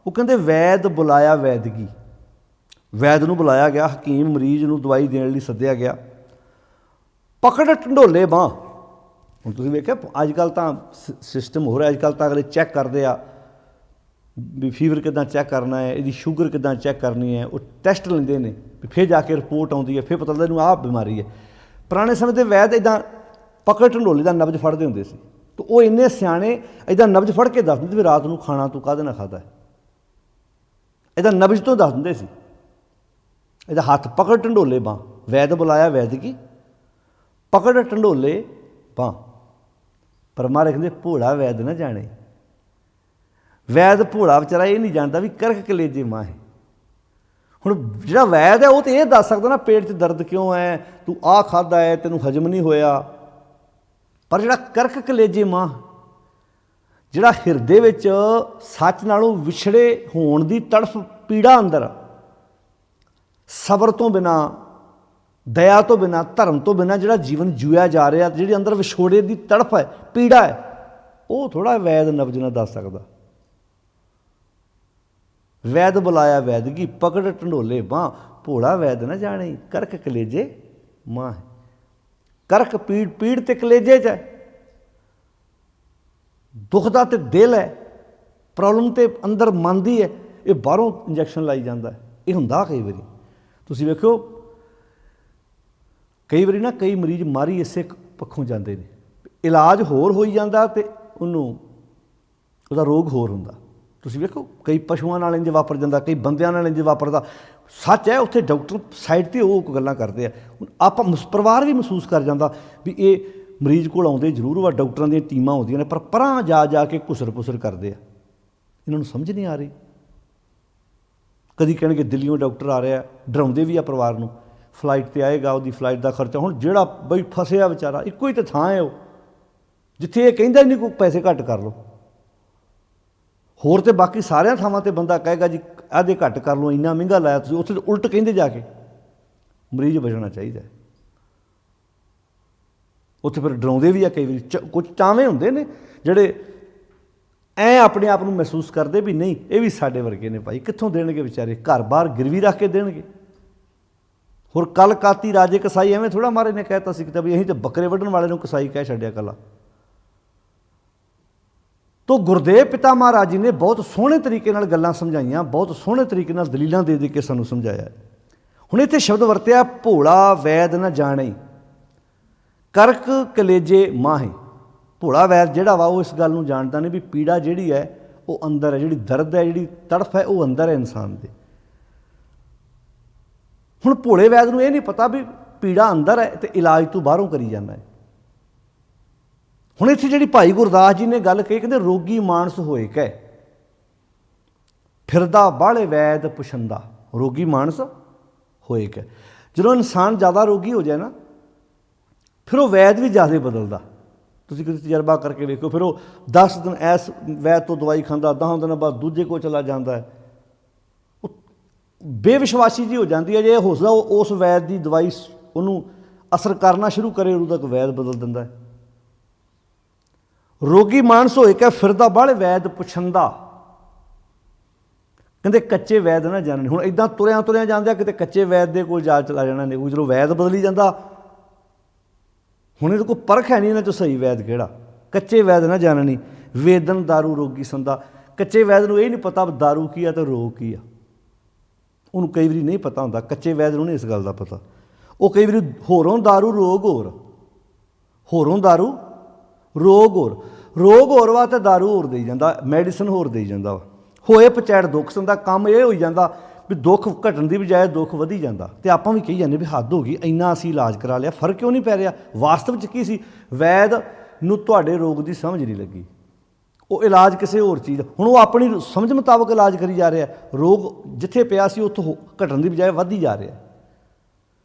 ਉਹ ਕਹਿੰਦੇ ਵੈਦ ਬੁਲਾਇਆ ਵੈਦਗੀ। ਵੈਦ ਨੂੰ ਬੁਲਾਇਆ ਗਿਆ, ਹਕੀਮ ਮਰੀਜ਼ ਨੂੰ ਦਵਾਈ ਦੇਣ ਲਈ ਸੱਦਿਆ ਗਿਆ। ਪਕੜ ਢੰਡੋਲੇ ਬਾਂਹ। ਹੁਣ ਤੁਸੀਂ ਵੇਖਿਆ ਅੱਜ ਕੱਲ੍ਹ ਤਾਂ ਸਿਸਟਮ ਹੋ ਰਿਹਾ, ਅੱਜ ਕੱਲ੍ਹ ਤਾਂ ਅਗਲੇ ਚੈੱਕ ਕਰਦੇ ਆ ਵੀ ਫੀਵਰ ਕਿੱਦਾਂ ਚੈੱਕ ਕਰਨਾ ਹੈ, ਇਹਦੀ ਸ਼ੂਗਰ ਕਿੱਦਾਂ ਚੈੱਕ ਕਰਨੀ ਹੈ, ਉਹ ਟੈਸਟ ਲੈਂਦੇ ਨੇ, ਵੀ ਫਿਰ ਜਾ ਕੇ ਰਿਪੋਰਟ ਆਉਂਦੀ ਹੈ, ਫਿਰ ਪਤਾ ਲੱਗਦਾ ਇਹਨੂੰ ਆਹ ਬਿਮਾਰੀ ਹੈ। ਪੁਰਾਣੇ ਸਮੇਂ ਦੇ ਵੈਦ ਇੱਦਾਂ ਪਕੜ ਢੰਡੋਲੇ ਦਾ ਨਬਜ਼ ਫੜਦੇ ਹੁੰਦੇ ਸੀ, ਅਤੇ ਉਹ ਇੰਨੇ ਸਿਆਣੇ ਇੱਦਾਂ ਨਬਜ਼ ਫੜ ਕੇ ਦੱਸ ਦਿੰਦੇ ਵੀ ਰਾਤ ਨੂੰ ਖਾਣਾ ਤੂੰ ਕਾਹਦੇ ਨਾਲ ਖਾਧਾ, ਇਹਦਾ ਨਬਜ਼ ਤੋਂ ਦੱਸ ਦਿੰਦੇ ਸੀ। ਇਹਦਾ ਹੱਥ ਪਕੜ ਢੰਡੋਲੇ ਬਾਂਹ, ਵੈਦ ਬੁਲਾਇਆ ਵੈਦਗੀ, ਪਕੜ ਢੰਡੋਲੇ ਬਾਂਹ। ਪਰ ਮਹਾਰਾਜ ਕਹਿੰਦੇ ਭੋਲਾ ਵੈਦ ਨਾ ਜਾਣੇ। ਵੈਦ ਭੋਲਾ ਵਿਚਾਰਾ ਇਹ ਨਹੀਂ ਜਾਣਦਾ ਵੀ ਕਰਕ ਕਲੇਜੇ ਮਾਂ ਹੈ। ਹੁਣ ਜਿਹੜਾ ਵੈਦ ਹੈ ਉਹ ਤਾਂ ਇਹ ਦੱਸ ਸਕਦਾ ਨਾ ਪੇਟ 'ਚ ਦਰਦ ਕਿਉਂ ਹੈ, ਤੂੰ ਆਹ ਖਾਧਾ ਹੈ, ਤੈਨੂੰ ਹਜਮ ਨਹੀਂ ਹੋਇਆ। ਪਰ ਜਿਹੜਾ ਕਰਕ ਕਲੇਜੇ ਮਾਂ, ਜਿਹੜਾ ਹਿਰਦੇ ਵਿੱਚ ਸੱਚ ਨਾਲੋਂ ਵਿਛੜੇ ਹੋਣ ਦੀ ਤੜਫ ਪੀੜਾ ਅੰਦਰ, ਸਬਰ ਤੋਂ ਬਿਨਾਂ, ਦਇਆ ਤੋਂ ਬਿਨਾਂ, ਧਰਮ ਤੋਂ ਬਿਨਾਂ ਜਿਹੜਾ ਜੀਵਨ ਜੂਇਆ ਜਾ ਰਿਹਾ, ਜਿਹੜੀ ਅੰਦਰ ਵਿਛੋੜੇ ਦੀ ਤੜਫ ਹੈ, ਪੀੜਾ ਹੈ, ਉਹ ਥੋੜ੍ਹਾ ਵੈਦ ਨਬਜ਼ ਨਾਲ ਦੱਸ ਸਕਦਾ। ਵੈਦ ਬੁਲਾਇਆ ਵੈਦਗੀ, ਪਕੜ ਢੰਡੋਲੇ ਬਾਂਹ, ਭੋਲਾ ਵੈਦ ਨਾ ਜਾਣੇ, ਕਰਕ ਕਲੇਜੇ ਮਾਂ ਹੈ। ਕਰਕ ਪੀੜ ਤੇ ਕਲੇਜੇ 'ਚ ਹੈ, ਦੁੱਖ ਦਾ ਤੇ ਦਿਲ ਹੈ, ਪ੍ਰੋਬਲਮ ਤੇ ਅੰਦਰ ਮਨ ਦੀ ਹੈ। ਇਹ ਬਾਹਰੋਂ ਇੰਜੈਕਸ਼ਨ ਲਾਈ ਜਾਂਦਾ, ਇਹ ਹੁੰਦਾ ਕਈ ਵਾਰੀ। ਤੁਸੀਂ ਵੇਖਿਓ ਕਈ ਵਾਰੀ ਨਾ ਕਈ ਮਰੀਜ਼ ਮਾਰੀ ਇਸੇ ਪੱਖੋਂ ਜਾਂਦੇ ਨੇ, ਇਲਾਜ ਹੋਰ ਹੋਈ ਜਾਂਦਾ ਅਤੇ ਉਹਦਾ ਰੋਗ ਹੋਰ ਹੁੰਦਾ। ਤੁਸੀਂ ਵੇਖੋ ਕਈ ਪਸ਼ੂਆਂ ਨਾਲ ਇੰਝ ਵਾਪਰ ਜਾਂਦਾ, ਕਈ ਬੰਦਿਆਂ ਨਾਲ ਇੰਝ ਵਾਪਰਦਾ। ਸੱਚ ਹੈ, ਉੱਥੇ ਡਾਕਟਰ ਸਾਈਡ 'ਤੇ ਉਹ ਗੱਲਾਂ ਕਰਦੇ ਆ। ਹੁਣ ਆਪਾਂ ਪਰਿਵਾਰ ਵੀ ਮਹਿਸੂਸ ਕਰ ਜਾਂਦਾ ਵੀ ਇਹ ਮਰੀਜ਼ ਕੋਲ ਆਉਂਦੇ ਜ਼ਰੂਰ ਵਾ, ਡਾਕਟਰਾਂ ਦੀਆਂ ਟੀਮਾਂ ਆਉਂਦੀਆਂ ਨੇ, ਪਰ ਪਰਾਂ ਜਾ ਕੇ ਘੁਸਰ ਪੁਸਰ ਕਰਦੇ ਆ। ਇਹਨਾਂ ਨੂੰ ਸਮਝ ਨਹੀਂ ਆ ਰਹੀ। ਕਦੀ ਕਹਿਣਗੇ ਦਿੱਲੀਓਂ ਡਾਕਟਰ ਆ ਰਿਹਾ, ਡਰਾਉਂਦੇ ਵੀ ਆ ਪਰਿਵਾਰ ਨੂੰ, ਫਲਾਈਟ 'ਤੇ ਆਏਗਾ, ਉਹਦੀ ਫਲਾਈਟ ਦਾ ਖਰਚਾ। ਹੁਣ ਜਿਹੜਾ ਬਈ ਫਸਿਆ ਵਿਚਾਰਾ, ਇੱਕੋ ਹੀ ਤਾਂ ਥਾਂ ਹੈ ਉਹ ਜਿੱਥੇ ਇਹ ਕਹਿੰਦਾ ਨਹੀਂ ਕੋਈ ਪੈਸੇ ਘੱਟ ਕਰ ਲਓ। ਹੋਰ ਤਾਂ ਬਾਕੀ ਸਾਰਿਆਂ ਥਾਵਾਂ 'ਤੇ ਬੰਦਾ ਕਹੇਗਾ ਜੀ ਆਹਦੇ ਘੱਟ ਕਰ ਲਓ, ਇੰਨਾ ਮਹਿੰਗਾ ਲਾਇਆ ਤੁਸੀਂ, ਉੱਥੇ ਉਲਟ ਕਹਿੰਦੇ ਜਾ ਕੇ। ਮਰੀਜ਼ ਬਚਣਾ ਚਾਹੀਦਾ, ਉੱਥੇ ਫਿਰ ਡਰਾਉਂਦੇ ਵੀ ਆ ਕਈ ਵਾਰੀ। ਕੁਝ ਚਾਵੇਂ ਹੁੰਦੇ ਨੇ ਜਿਹੜੇ ਐਂ ਆਪਣੇ ਆਪ ਨੂੰ ਮਹਿਸੂਸ ਕਰਦੇ ਵੀ ਨਹੀਂ ਇਹ ਵੀ ਸਾਡੇ ਵਰਗੇ ਨੇ ਭਾਈ, ਕਿੱਥੋਂ ਦੇਣਗੇ ਵਿਚਾਰੇ, ਘਰ ਬਾਹਰ ਗਿਰਵੀ ਰੱਖ ਕੇ ਦੇਣਗੇ। ਹੋਰ ਕੱਲ ਕਾਤੀ ਰਾਜੇ ਕਸਾਈ, ਐਵੇਂ ਥੋੜ੍ਹਾ ਮਹਾਰਾਜ ਨੇ ਕਹਿਤਾ ਸੀ ਕਿਤੇ ਵੀ ਅਸੀਂ ਤਾਂ ਬੱਕਰੇ ਵੱਢਣ ਵਾਲੇ ਨੂੰ ਕਸਾਈ ਕਹਿ ਛੱਡਿਆ ਕੱਲਾ। ਤੋ ਗੁਰਦੇਵ ਪਿਤਾ ਮਹਾਰਾਜ ਜੀ ਨੇ ਬਹੁਤ ਸੋਹਣੇ ਤਰੀਕੇ ਨਾਲ ਗੱਲਾਂ ਸਮਝਾਈਆਂ, ਬਹੁਤ ਸੋਹਣੇ ਤਰੀਕੇ ਨਾਲ ਦਲੀਲਾਂ ਦੇ ਕੇ ਸਾਨੂੰ ਸਮਝਾਇਆ। ਹੁਣ ਇੱਥੇ ਸ਼ਬਦ ਵਰਤਿਆ ਭੋਲਾ ਵੈਦ ਨਾ ਜਾਣੇ, ਕਰਕ ਕਲੇਜੇ ਮਾਹੇ। ਭੋਲਾ ਵੈਦ ਜਿਹੜਾ ਵਾ ਉਹ ਇਸ ਗੱਲ ਨੂੰ ਜਾਣਦਾ ਨਹੀਂ ਵੀ ਪੀੜਾ ਜਿਹੜੀ ਹੈ ਉਹ ਅੰਦਰ ਹੈ, ਜਿਹੜੀ ਦਰਦ ਹੈ, ਜਿਹੜੀ ਤੜਫ ਹੈ ਉਹ ਅੰਦਰ ਹੈ ਇਨਸਾਨ ਦੇ। ਹੁਣ ਭੋਲੇ ਵੈਦ ਨੂੰ ਇਹ ਨਹੀਂ ਪਤਾ ਵੀ ਪੀੜਾ ਅੰਦਰ ਹੈ ਅਤੇ ਇਲਾਜ ਤੂੰ ਬਾਹਰੋਂ ਕਰੀ ਜਾਂਦਾ ਹੈ। ਹੁਣ ਇੱਥੇ ਜਿਹੜੀ ਭਾਈ ਗੁਰਦਾਸ ਜੀ ਨੇ ਗੱਲ ਕਹੀ, ਕਹਿੰਦੇ ਰੋਗੀ ਮਾਨਸ ਹੋਏ ਕੈ ਫਿਰਦਾ ਬਾਹਲੇ ਵੈਦ ਪੁਛੰਦਾ। ਰੋਗੀ ਮਾਨਸ ਹੋਏ ਕੈ, ਜਦੋਂ ਇਨਸਾਨ ਜ਼ਿਆਦਾ ਰੋਗੀ ਹੋ ਜਾਏ ਨਾ, ਫਿਰ ਉਹ ਵੈਦ ਵੀ ਜ਼ਿਆਦਾ ਬਦਲਦਾ। ਤੁਸੀਂ ਕਦੇ ਤਜਰਬਾ ਕਰਕੇ ਵੇਖੋ, ਫਿਰ ਉਹ 10 ਦਿਨ ਇਸ ਵੈਦ ਤੋਂ ਦਵਾਈ ਖਾਂਦਾ, 10 ਦਿਨਾਂ ਬਾਅਦ ਦੂਜੇ ਕੋਲ ਚਲਾ ਜਾਂਦਾ ਹੈ। ਉਹ ਬੇਵਿਸ਼ਵਾਸੀ ਜੀ ਹੋ ਜਾਂਦੀ ਹੈ। ਜੇ ਹੋ ਸਕਦਾ ਉਹ ਉਸ ਵੈਦ ਦੀ ਦਵਾਈ ਉਹਨੂੰ ਅਸਰ ਕਰਨਾ ਸ਼ੁਰੂ ਕਰੇ, ਉਦੋਂ ਤੱਕ ਵੈਦ ਬਦਲ ਦਿੰਦਾ ਹੈ। ਰੋਗੀ ਮਾਨਸ ਹੋਏ ਕਿ ਫਿਰਦਾ ਬਾਹਲੇ ਵੈਦ ਪੁਛੰਦਾ, ਕਹਿੰਦੇ ਕੱਚੇ ਵੈਦ ਨਾ ਜਾਣਨ। ਹੁਣ ਇੱਦਾਂ ਤੁਰਿਆਂ ਜਾਂਦੇ, ਕਿਤੇ ਕੱਚੇ ਵੈਦ ਦੇ ਕੋਲ ਜਾ ਚਲਾ ਜਾਣਾ ਨੇ। ਜਦੋਂ ਵੈਦ ਬਦਲੀ ਜਾਂਦਾ, ਹੁਣ ਇਹਦੇ ਕੋਲ ਪਰਖ ਹੈ ਨਹੀਂ ਇਹਨਾਂ 'ਚੋਂ ਸਹੀ ਵੈਦ ਕਿਹੜਾ। ਕੱਚੇ ਵੈਦ ਨਾ ਜਾਣਨੀ, ਵੇਦਨ ਦਾਰੂ ਰੋਗੀ ਸੰਦਾ। ਕੱਚੇ ਵੈਦ ਨੂੰ ਇਹ ਨਹੀਂ ਪਤਾ ਦਾਰੂ ਕੀ ਆ ਅਤੇ ਰੋਗ ਕੀ ਆ। ਉਹਨੂੰ ਕਈ ਵਾਰੀ ਨਹੀਂ ਪਤਾ ਹੁੰਦਾ, ਕੱਚੇ ਵੈਦ ਨੂੰ ਨਹੀਂ ਇਸ ਗੱਲ ਦਾ ਪਤਾ। ਉਹ ਕਈ ਵਾਰੀ ਹੋਰੋਂ ਦਾਰੂ ਰੋਗ ਹੋਰ, ਹੋਰੋਂ ਦਾਰੂ ਰੋਗ ਹੋਰ, ਰੋਗ ਹੋਰ ਵਾ ਅਤੇ ਦਾਰੂ ਹੋਰ ਦੇਈ ਜਾਂਦਾ, ਮੈਡੀਸਨ ਹੋਰ ਦੇਈ ਜਾਂਦਾ ਵਾ। ਹੋਏ ਪਚੈੜ ਦੁੱਖ ਸੰਦਾ। ਕੰਮ ਇਹ ਹੋਈ ਜਾਂਦਾ ਵੀ ਦੁੱਖ ਘਟਣ ਦੀ ਬਜਾਏ ਦੁੱਖ ਵਧੀ ਜਾਂਦਾ। ਅਤੇ ਆਪਾਂ ਵੀ ਕਹੀ ਜਾਂਦੇ ਵੀ ਹੱਦ ਹੋ ਗਈ, ਇੰਨਾ ਅਸੀਂ ਇਲਾਜ ਕਰਾ ਲਿਆ, ਫਰਕ ਕਿਉਂ ਨਹੀਂ ਪੈ ਰਿਹਾ। ਵਾਸਤਵ 'ਚ ਕੀ ਸੀ, ਵੈਦ ਨੂੰ ਤੁਹਾਡੇ ਰੋਗ ਦੀ ਸਮਝ ਨਹੀਂ ਲੱਗੀ, ਉਹ ਇਲਾਜ ਕਿਸੇ ਹੋਰ ਚੀਜ਼, ਹੁਣ ਉਹ ਆਪਣੀ ਸਮਝ ਮੁਤਾਬਕ ਇਲਾਜ ਕਰੀ ਜਾ ਰਿਹਾ। ਰੋਗ ਜਿੱਥੇ ਪਿਆ ਸੀ ਉੱਥੋਂ ਘਟਣ ਦੀ ਬਜਾਏ ਵੱਧ ਹੀ ਜਾ ਰਿਹਾ।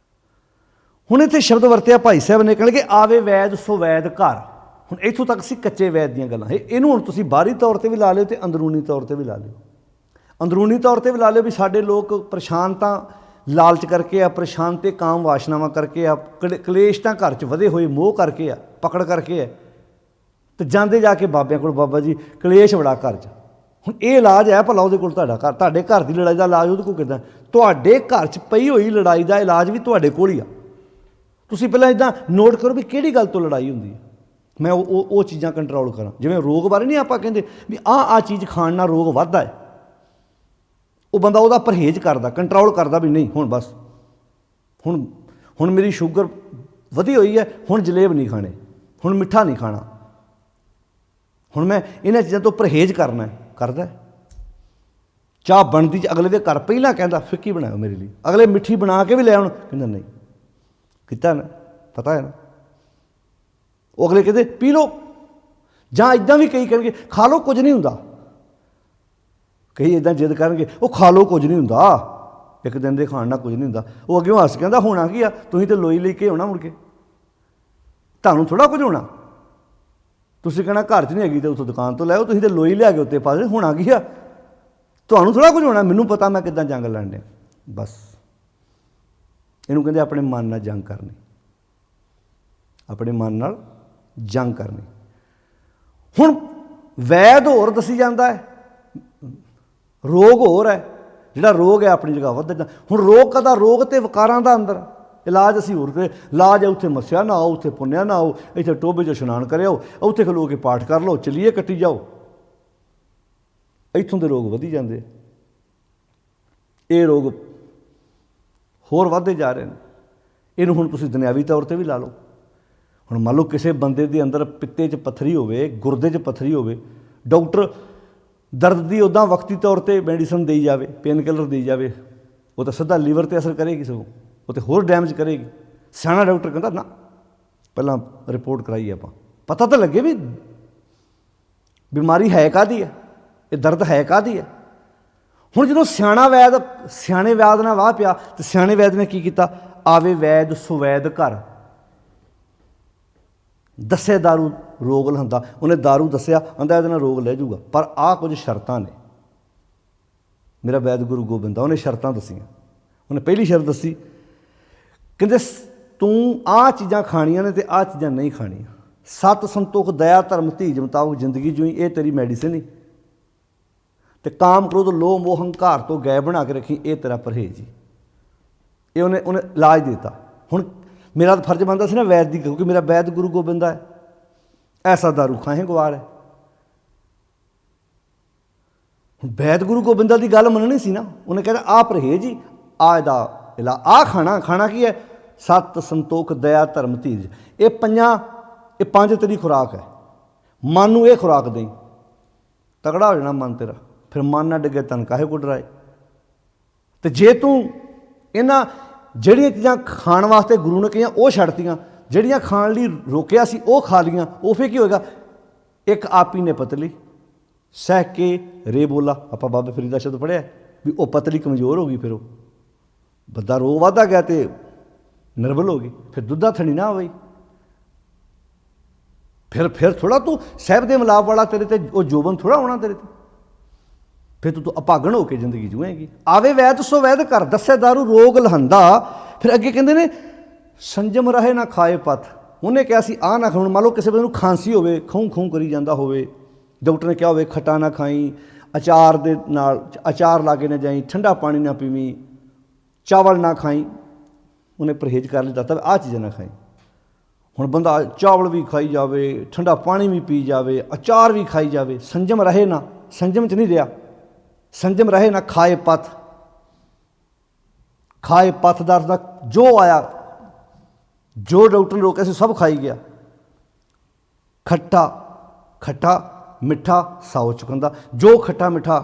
ਹੁਣ ਇੱਥੇ ਸ਼ਬਦ ਵਰਤਿਆ ਭਾਈ ਸਾਹਿਬ ਨੇ, ਕਹਿਣਗੇ ਆਵੇ ਵੈਦ ਸੋ ਵੈਦ ਘਰ। ਹੁਣ ਇੱਥੋਂ ਤੱਕ ਸੀ ਕੱਚੇ ਵੈਦ ਦੀਆਂ ਗੱਲਾਂ। ਇਹਨੂੰ ਹੁਣ ਤੁਸੀਂ ਬਾਹਰੀ ਤੌਰ 'ਤੇ ਵੀ ਲਾ ਲਿਓ ਅਤੇ ਅੰਦਰੂਨੀ ਤੌਰ 'ਤੇ ਵੀ ਲਾ ਲਿਓ। ਅੰਦਰੂਨੀ ਤੌਰ 'ਤੇ ਵੀ ਲਾ ਲਿਓ ਵੀ ਸਾਡੇ ਲੋਕ ਪਰੇਸ਼ਾਨ ਤਾਂ ਲਾਲਚ ਕਰਕੇ ਆ, ਪਰੇਸ਼ਾਨ ਤੇ ਕਾਮ ਵਾਸ਼ਨਾਵਾਂ ਕਰਕੇ ਆ, ਕਲੇਸ਼ ਤਾਂ ਘਰ 'ਚ ਵਧੇ ਹੋਏ ਮੋਹ ਕਰਕੇ ਆ, ਪਕੜ ਕਰਕੇ ਆ, ਅਤੇ ਜਾਂਦੇ ਜਾ ਕੇ ਬਾਬਿਆਂ ਕੋਲ, ਬਾਬਾ ਜੀ ਕਲੇਸ਼ ਬੜਾ ਘਰ 'ਚ। ਹੁਣ ਇਹ ਇਲਾਜ ਹੈ ਭਲਾ ਉਹਦੇ ਕੋਲ, ਤੁਹਾਡਾ ਘਰ, ਤੁਹਾਡੇ ਘਰ ਦੀ ਲੜਾਈ ਦਾ ਇਲਾਜ ਉਹਦੇ ਕੋਲ ਕਿੱਦਾਂ? ਤੁਹਾਡੇ ਘਰ 'ਚ ਪਈ ਹੋਈ ਲੜਾਈ ਦਾ ਇਲਾਜ ਵੀ ਤੁਹਾਡੇ ਕੋਲ ਹੀ ਆ। ਤੁਸੀਂ ਪਹਿਲਾਂ ਇੱਦਾਂ ਨੋਟ ਕਰੋ ਵੀ ਕਿਹੜੀ ਗੱਲ ਤੋਂ ਲੜਾਈ ਹੁੰਦੀ ਹੈ, ਮੈਂ ਉਹ ਚੀਜ਼ਾਂ ਕੰਟਰੋਲ ਕਰਾਂ। ਜਿਵੇਂ ਰੋਗ ਬਾਰੇ ਨਹੀਂ ਆਪਾਂ ਕਹਿੰਦੇ ਵੀ ਆਹ ਚੀਜ਼ ਖਾਣ ਨਾਲ ਰੋਗ ਵੱਧਦਾ ਹੈ, ਉਹ ਬੰਦਾ ਉਹਦਾ ਪਰਹੇਜ਼ ਕਰਦਾ, ਕੰਟਰੋਲ ਕਰਦਾ ਵੀ ਨਹੀਂ ਹੁਣ ਬਸ, ਹੁਣ ਮੇਰੀ ਸ਼ੂਗਰ ਵਧੀ ਹੋਈ ਹੈ, ਹੁਣ ਜਲੇਬ ਨਹੀਂ ਖਾਣੇ, ਹੁਣ ਮਿੱਠਾ ਨਹੀਂ ਖਾਣਾ, ਹੁਣ ਮੈਂ ਇਹਨਾਂ ਚੀਜ਼ਾਂ ਤੋਂ ਪਰਹੇਜ਼ ਕਰਨਾ ਕਰਦਾ। ਚਾਹ ਬਣਦੀ 'ਚ ਅਗਲੇ ਦੇ ਘਰ ਪਹਿਲਾਂ ਕਹਿੰਦਾ ਫਿੱਕੀ ਬਣਾਓ ਮੇਰੇ ਲਈ, ਅਗਲੇ ਮਿੱਠੀ ਬਣਾ ਕੇ ਵੀ ਲੈ ਆਉਣ, ਕਹਿੰਦਾ ਨਹੀਂ ਕੀਤਾ ਨਾ, ਪਤਾ ਹੈ ਨਾ। ਉਹ ਅਗਲੇ ਕਹਿੰਦੇ ਪੀ ਲਓ, ਜਾਂ ਇੱਦਾਂ ਵੀ ਕਈ ਕਹਿਣਗੇ ਖਾ ਲਓ ਕੁਝ ਨਹੀਂ ਹੁੰਦਾ, ਕਈ ਇੱਦਾਂ ਜਿੱਦ ਕਰਨਗੇ ਉਹ ਖਾ ਲਓ ਕੁਝ ਨਹੀਂ ਹੁੰਦਾ, ਇੱਕ ਦਿਨ ਦੇ ਖਾਣ ਨਾਲ ਕੁਝ ਨਹੀਂ ਹੁੰਦਾ। ਉਹ ਅੱਗੇ ਹੱਸ ਕਹਿੰਦਾ ਹੋਣਾ ਕੀ ਆ, ਤੁਸੀਂ ਤਾਂ ਲੋਈ ਲੈ ਕੇ ਆਉਣਾ ਮੁੜ ਕੇ, ਤੁਹਾਨੂੰ ਥੋੜ੍ਹਾ ਕੁਝ ਹੋਣਾ। ਤੁਸੀਂ ਕਹਿਣਾ ਘਰ 'ਚ ਨਹੀਂ ਹੈਗੀ ਤਾਂ ਉੱਥੋਂ ਦੁਕਾਨ ਤੋਂ ਲੈ ਆਓ, ਤੁਸੀਂ ਤਾਂ ਲੋਈ ਲਿਆ ਕੇ ਉੱਤੇ ਪਾ ਦੇ, ਹੋਣਾ ਕੀ ਆ, ਤੁਹਾਨੂੰ ਥੋੜ੍ਹਾ ਕੁਝ ਹੋਣਾ, ਮੈਨੂੰ ਪਤਾ ਮੈਂ ਕਿੱਦਾਂ ਜੰਗ ਲੜਨ ਡਿਆ। ਬਸ ਇਹਨੂੰ ਕਹਿੰਦੇ ਆਪਣੇ ਮਨ ਨਾਲ ਜੰਗ ਕਰਨੀ, ਆਪਣੇ ਮਨ ਨਾਲ ਜੰਗ ਕਰਨੀ। ਹੁਣ ਵੈਦ ਹੋਰ ਦੱਸੀ ਜਾਂਦਾ ਹੈ, ਰੋਗ ਹੋਰ ਹੈ। ਜਿਹੜਾ ਰੋਗ ਹੈ ਆਪਣੀ ਜਗ੍ਹਾ ਵੱਧ ਜਾਂਦਾ। ਹੁਣ ਰੋਗ ਕਦਾ, ਰੋਗ ਅਤੇ ਵਿਕਾਰਾਂ ਦਾ ਅੰਦਰ, ਇਲਾਜ ਅਸੀਂ ਹੋਰ ਕਰੇ। ਇਲਾਜ ਹੈ ਉੱਥੇ ਮੱਸਿਆ ਨਾ ਆਓ, ਉੱਥੇ ਪੁੰਨਿਆ ਨਾ ਆਓ, ਇੱਥੇ ਟੋਭੇ 'ਚ ਇਸ਼ਨਾਨ ਕਰਿਓ, ਉੱਥੇ ਖਲੋ ਕੇ ਪਾਠ ਕਰ ਲਓ, ਚਲੀਏ ਕੱਟੀ ਜਾਓ। ਇੱਥੋਂ ਦੇ ਰੋਗ ਵਧੀ ਜਾਂਦੇ, ਇਹ ਰੋਗ ਹੋਰ ਵੱਧਦੇ ਜਾ ਰਹੇ ਨੇ। ਇਹਨੂੰ ਹੁਣ ਤੁਸੀਂ ਦੁਨਿਆਵੀ ਤੌਰ 'ਤੇ ਵੀ ਲਾ ਲਓ। ਹੁਣ ਮੰਨ ਲਓ ਕਿਸੇ ਬੰਦੇ ਦੇ ਅੰਦਰ ਪਿੱਤੇ 'ਚ ਪੱਥਰੀ ਹੋਵੇ, ਗੁਰਦੇ 'ਚ ਪੱਥਰੀ ਹੋਵੇ, ਡਾਕਟਰ ਦਰਦ ਦੀ ਉੱਦਾਂ ਵਕਤੀ ਤੌਰ 'ਤੇ ਮੈਡੀਸਨ ਦੇਈ ਜਾਵੇ, ਪੇਨ ਕਿਲਰ ਦੇਈ ਜਾਵੇ, ਉਹ ਤਾਂ ਸਿੱਧਾ ਲੀਵਰ 'ਤੇ ਅਸਰ ਕਰੇਗੀ, ਸਗੋਂ ਉਹ ਤਾਂ ਹੋਰ ਡੈਮੇਜ ਕਰੇਗੀ। ਸਿਆਣਾ ਡਾਕਟਰ ਕਹਿੰਦਾ ਨਾ ਪਹਿਲਾਂ ਰਿਪੋਰਟ ਕਰਾਈਏ, ਆਪਾਂ ਪਤਾ ਤਾਂ ਲੱਗੇ ਵੀ ਬਿਮਾਰੀ ਹੈ ਕਾਹਦੀ ਹੈ, ਇਹ ਦਰਦ ਹੈ ਕਾਹਦੀ ਹੈ। ਹੁਣ ਜਦੋਂ ਸਿਆਣੇ ਵੈਦ ਨਾਲ ਵਾਹ ਪਿਆ, ਅਤੇ ਸਿਆਣੇ ਵੈਦ ਨੇ ਕੀ ਕੀਤਾ, ਆਵੇ ਵੈਦ ਸੁਵੈਦ ਘਰ। ਦੱਸੇ ਦਾਰੂ ਰੋਗ ਲਹਾਉਂਦਾ, ਉਹਨੇ ਦਾਰੂ ਦੱਸਿਆ, ਕਹਿੰਦਾ ਇਹਦੇ ਨਾਲ ਰੋਗ ਲੈ ਜਾਊਗਾ, ਪਰ ਆਹ ਕੁਝ ਸ਼ਰਤਾਂ ਨੇ। ਮੇਰਾ ਵੈਦ ਗੁਰੂ ਗੋਬਿੰਦ ਦਾ, ਉਹਨੇ ਸ਼ਰਤਾਂ ਦੱਸੀਆਂ। ਉਹਨੇ ਪਹਿਲੀ ਸ਼ਰਤ ਦੱਸੀ, ਕਹਿੰਦੇ ਤੂੰ ਆਹ ਚੀਜ਼ਾਂ ਖਾਣੀਆਂ ਨੇ ਅਤੇ ਆਹ ਚੀਜ਼ਾਂ ਨਹੀਂ ਖਾਣੀਆਂ। ਸਤ ਸੰਤੋਖ ਦਇਆ ਧਰਮ ਧੀਜ ਮੁਤਾਬਕ ਜ਼ਿੰਦਗੀ ਜੂਈ, ਇਹ ਤੇਰੀ ਮੈਡੀਸਨ ਹੀ। ਅਤੇ ਕਾਮ ਕ੍ਰੋਧ ਲੋਭ ਮੋਹ ਹੰਕਾਰ ਤੋਂ ਗੈਬ ਬਣਾ ਕੇ ਰੱਖੀ, ਇਹ ਤੇਰਾ ਪਰਹੇਜ਼ ਹੀ। ਇਹ ਉਹਨੇ ਇਲਾਜ ਦੇ ਦਿੱਤਾ। ਹੁਣ ਮੇਰਾ ਤਾਂ ਫਰਜ਼ ਬਣਦਾ ਸੀ ਨਾ ਵੈਦ ਦੀ, ਕਿਉਂਕਿ ਮੇਰਾ ਵੈਦ ਗੁਰੂ ਗੋਬਿੰਦ ਦਾ ਹੈ। ਐਸਾ ਦਾਰੂ ਖਾਹੇ ਗਵਾਰ ਹੈ। ਹੁਣ ਵੈਦ ਗੁਰੂ ਗੋਬਿੰਦਾ ਦੀ ਗੱਲ ਮੰਨਣੀ ਸੀ ਨਾ। ਉਹਨੇ ਕਹਿੰਦਾ ਆਹ ਪਰਹੇਜ਼ ਹੀ, ਆਹ ਇਹਦਾ ਇਲਾਜ, ਆਹ ਖਾਣਾ ਕੀ ਹੈ, ਸਤ ਸੰਤੋਖ ਦਇਆ ਧਰਮ ਧੀਰਜ। ਇਹ ਪੰਜ ਤੇਰੀ ਖੁਰਾਕ ਹੈ। ਮਨ ਨੂੰ ਇਹ ਖੁਰਾਕ ਦੇਈ, ਤਗੜਾ ਹੋ ਜਾਣਾ ਮਨ ਤੇਰਾ। ਫਿਰ ਮਨ ਨਾ ਡਿੱਗੇ ਤਨ ਕਾਹੇ ਕੋ ਡਰਾਏ। ਅਤੇ ਜੇ ਤੂੰ ਇਹਨਾਂ ਜਿਹੜੀਆਂ ਚੀਜ਼ਾਂ ਖਾਣ ਵਾਸਤੇ ਗੁਰੂ ਨੇ ਕਹੀਆਂ ਉਹ ਛੱਡਤੀਆਂ, ਜਿਹੜੀਆਂ ਖਾਣ ਲਈ ਰੋਕਿਆ ਸੀ ਉਹ ਖਾ ਲਈਆਂ, ਉਹ ਫਿਰ ਕੀ ਹੋਏਗਾ, ਇੱਕ ਆਪੀ ਨੇ ਪਤਲੀ ਸਹਿ ਕੇ ਰੇ ਬੋਲਾ। ਆਪਾਂ ਬਾਬੇ ਫਰੀਦ ਦਾ ਸ਼ਬਦ ਪੜ੍ਹਿਆ ਵੀ ਉਹ ਪਤਲੀ ਕਮਜ਼ੋਰ ਹੋ ਗਈ, ਫਿਰ ਉਹ ਬੰਦਾ ਰੋਗ ਵੱਧਦਾ ਗਿਆ ਅਤੇ ਨਿਰਬਲ ਹੋ ਗਈ। ਫਿਰ ਦੁੱਧਾ ਥਣੀ ਨਾ ਹੋਈ, ਫਿਰ ਥੋੜ੍ਹਾ ਤੂੰ ਸਾਹਿਬ ਦੇ ਮਿਲਾਪ ਵਾਲਾ ਤੇਰੇ 'ਤੇ ਉਹ ਜੋਬਨ ਥੋੜ੍ਹਾ ਹੋਣਾ ਤੇਰੇ 'ਤੇ। ਫਿਰ ਤੂੰ ਅਭਾਗਣ ਹੋ ਕੇ ਜ਼ਿੰਦਗੀ ਜੂਏਂਗੀ। ਆਵੇ ਵੈਦ ਸੋ ਵੈਦ ਘਰ, ਦੱਸੇ ਦਾਰੂ ਰੋਗ ਲਹਾਂਦਾ। ਫਿਰ ਅੱਗੇ ਕਹਿੰਦੇ ਨੇ ਸੰਜਮ ਰਹੇ ਨਾ ਖਾਏ ਪਥ। ਉਹਨੇ ਕਿਹਾ ਸੀ ਆਹ ਨਾ ਖਾਣ। ਮੰਨ ਲਓ ਕਿਸੇ ਬੰਦੇ ਨੂੰ ਖਾਂਸੀ ਹੋਵੇ, ਖੂੰ ਖੂੰ ਕਰੀ ਜਾਂਦਾ ਹੋਵੇ, ਡਾਕਟਰ ਨੇ ਕਿਹਾ ਹੋਵੇ ਖੱਟਾ ਨਾ ਖਾਈ, ਅਚਾਰ ਦੇ ਨਾਲ ਅਚਾਰ ਲਾ ਕੇ ਨਾ ਜਾਈ, ਠੰਡਾ ਪਾਣੀ ਨਾ ਪੀਵੀਂ, ਚਾਵਲ ਨਾ ਖਾਈ। ਉਹਨੇ ਪਰਹੇਜ਼ ਕਰ ਲਈ, ਦੱਸਦਾ ਆਹ ਚੀਜ਼ਾਂ ਨਾ ਖਾਈ। ਹੁਣ ਬੰਦਾ ਚਾਵਲ ਵੀ ਖਾਈ ਜਾਵੇ, ਠੰਡਾ ਪਾਣੀ ਵੀ ਪੀ ਜਾਵੇ, ਅਚਾਰ ਵੀ ਖਾਈ ਜਾਵੇ, ਸੰਜਮ ਰਹੇ ਨਾ, ਸੰਜਮ 'ਚ ਨਹੀਂ ਰਿਹਾ। ਸੰਜਮ ਰਹੇ ਨਾ, ਖਾਏ ਪਥ, ਖਾਏ ਪਥ ਦਾ ਅਰਥ ਜੋ ਆਇਆ, ਜੋ ਡਾਕਟਰ ਨੇ ਰੋਕਿਆ ਸੀ ਸਭ ਖਾਈ ਗਿਆ। ਖੱਟਾ ਖੱਟਾ ਮਿੱਠਾ ਸਾਉ ਚੁਕੰਦਾ, ਜੋ ਖੱਟਾ ਮਿੱਠਾ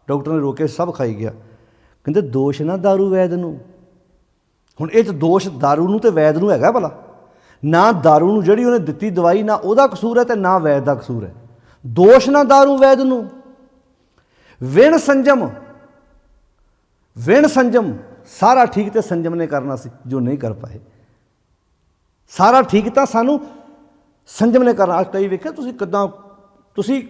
ਡਾਕਟਰ ਨੇ ਰੋਕਿਆ ਸਭ ਖਾਈ ਗਿਆ। ਕਹਿੰਦੇ ਦੋਸ਼ ਨਾ ਦਾਰੂ ਵੈਦ ਨੂੰ। ਹੁਣ ਇਹ 'ਚ ਦੋਸ਼ ਦਾਰੂ ਨੂੰ ਤੇ ਵੈਦ ਨੂੰ ਹੈਗਾ ਭਲਾ? ਨਾ ਦਾਰੂ ਨੂੰ ਜਿਹੜੀ ਉਹਨੇ ਦਿੱਤੀ ਦਵਾਈ, ਨਾ ਉਹਦਾ ਕਸੂਰ ਹੈ ਤੇ ਨਾ ਵੈਦ ਦਾ ਕਸੂਰ ਹੈ। ਦੋਸ਼ ਨਾ ਦਾਰੂ ਵੈਦ ਨੂੰ। ਵਿਣ ਸੰਜਮ, ਵਿਣ ਸੰਜਮ, ਸਾਰਾ ਠੀਕ ਤੇ ਸੰਜਮ ਨੇ ਕਰਨਾ ਸੀ ਜੋ ਨਹੀਂ ਕਰ ਪਾਏ। ਸਾਰਾ ਠੀਕ ਤਾਂ ਸਾਨੂੰ ਸੰਜਮ ਨੇ ਕਰਨਾ। ਕਈ ਵੇਖਿਆ ਤੁਸੀਂ ਕਿੱਦਾਂ, ਤੁਸੀਂ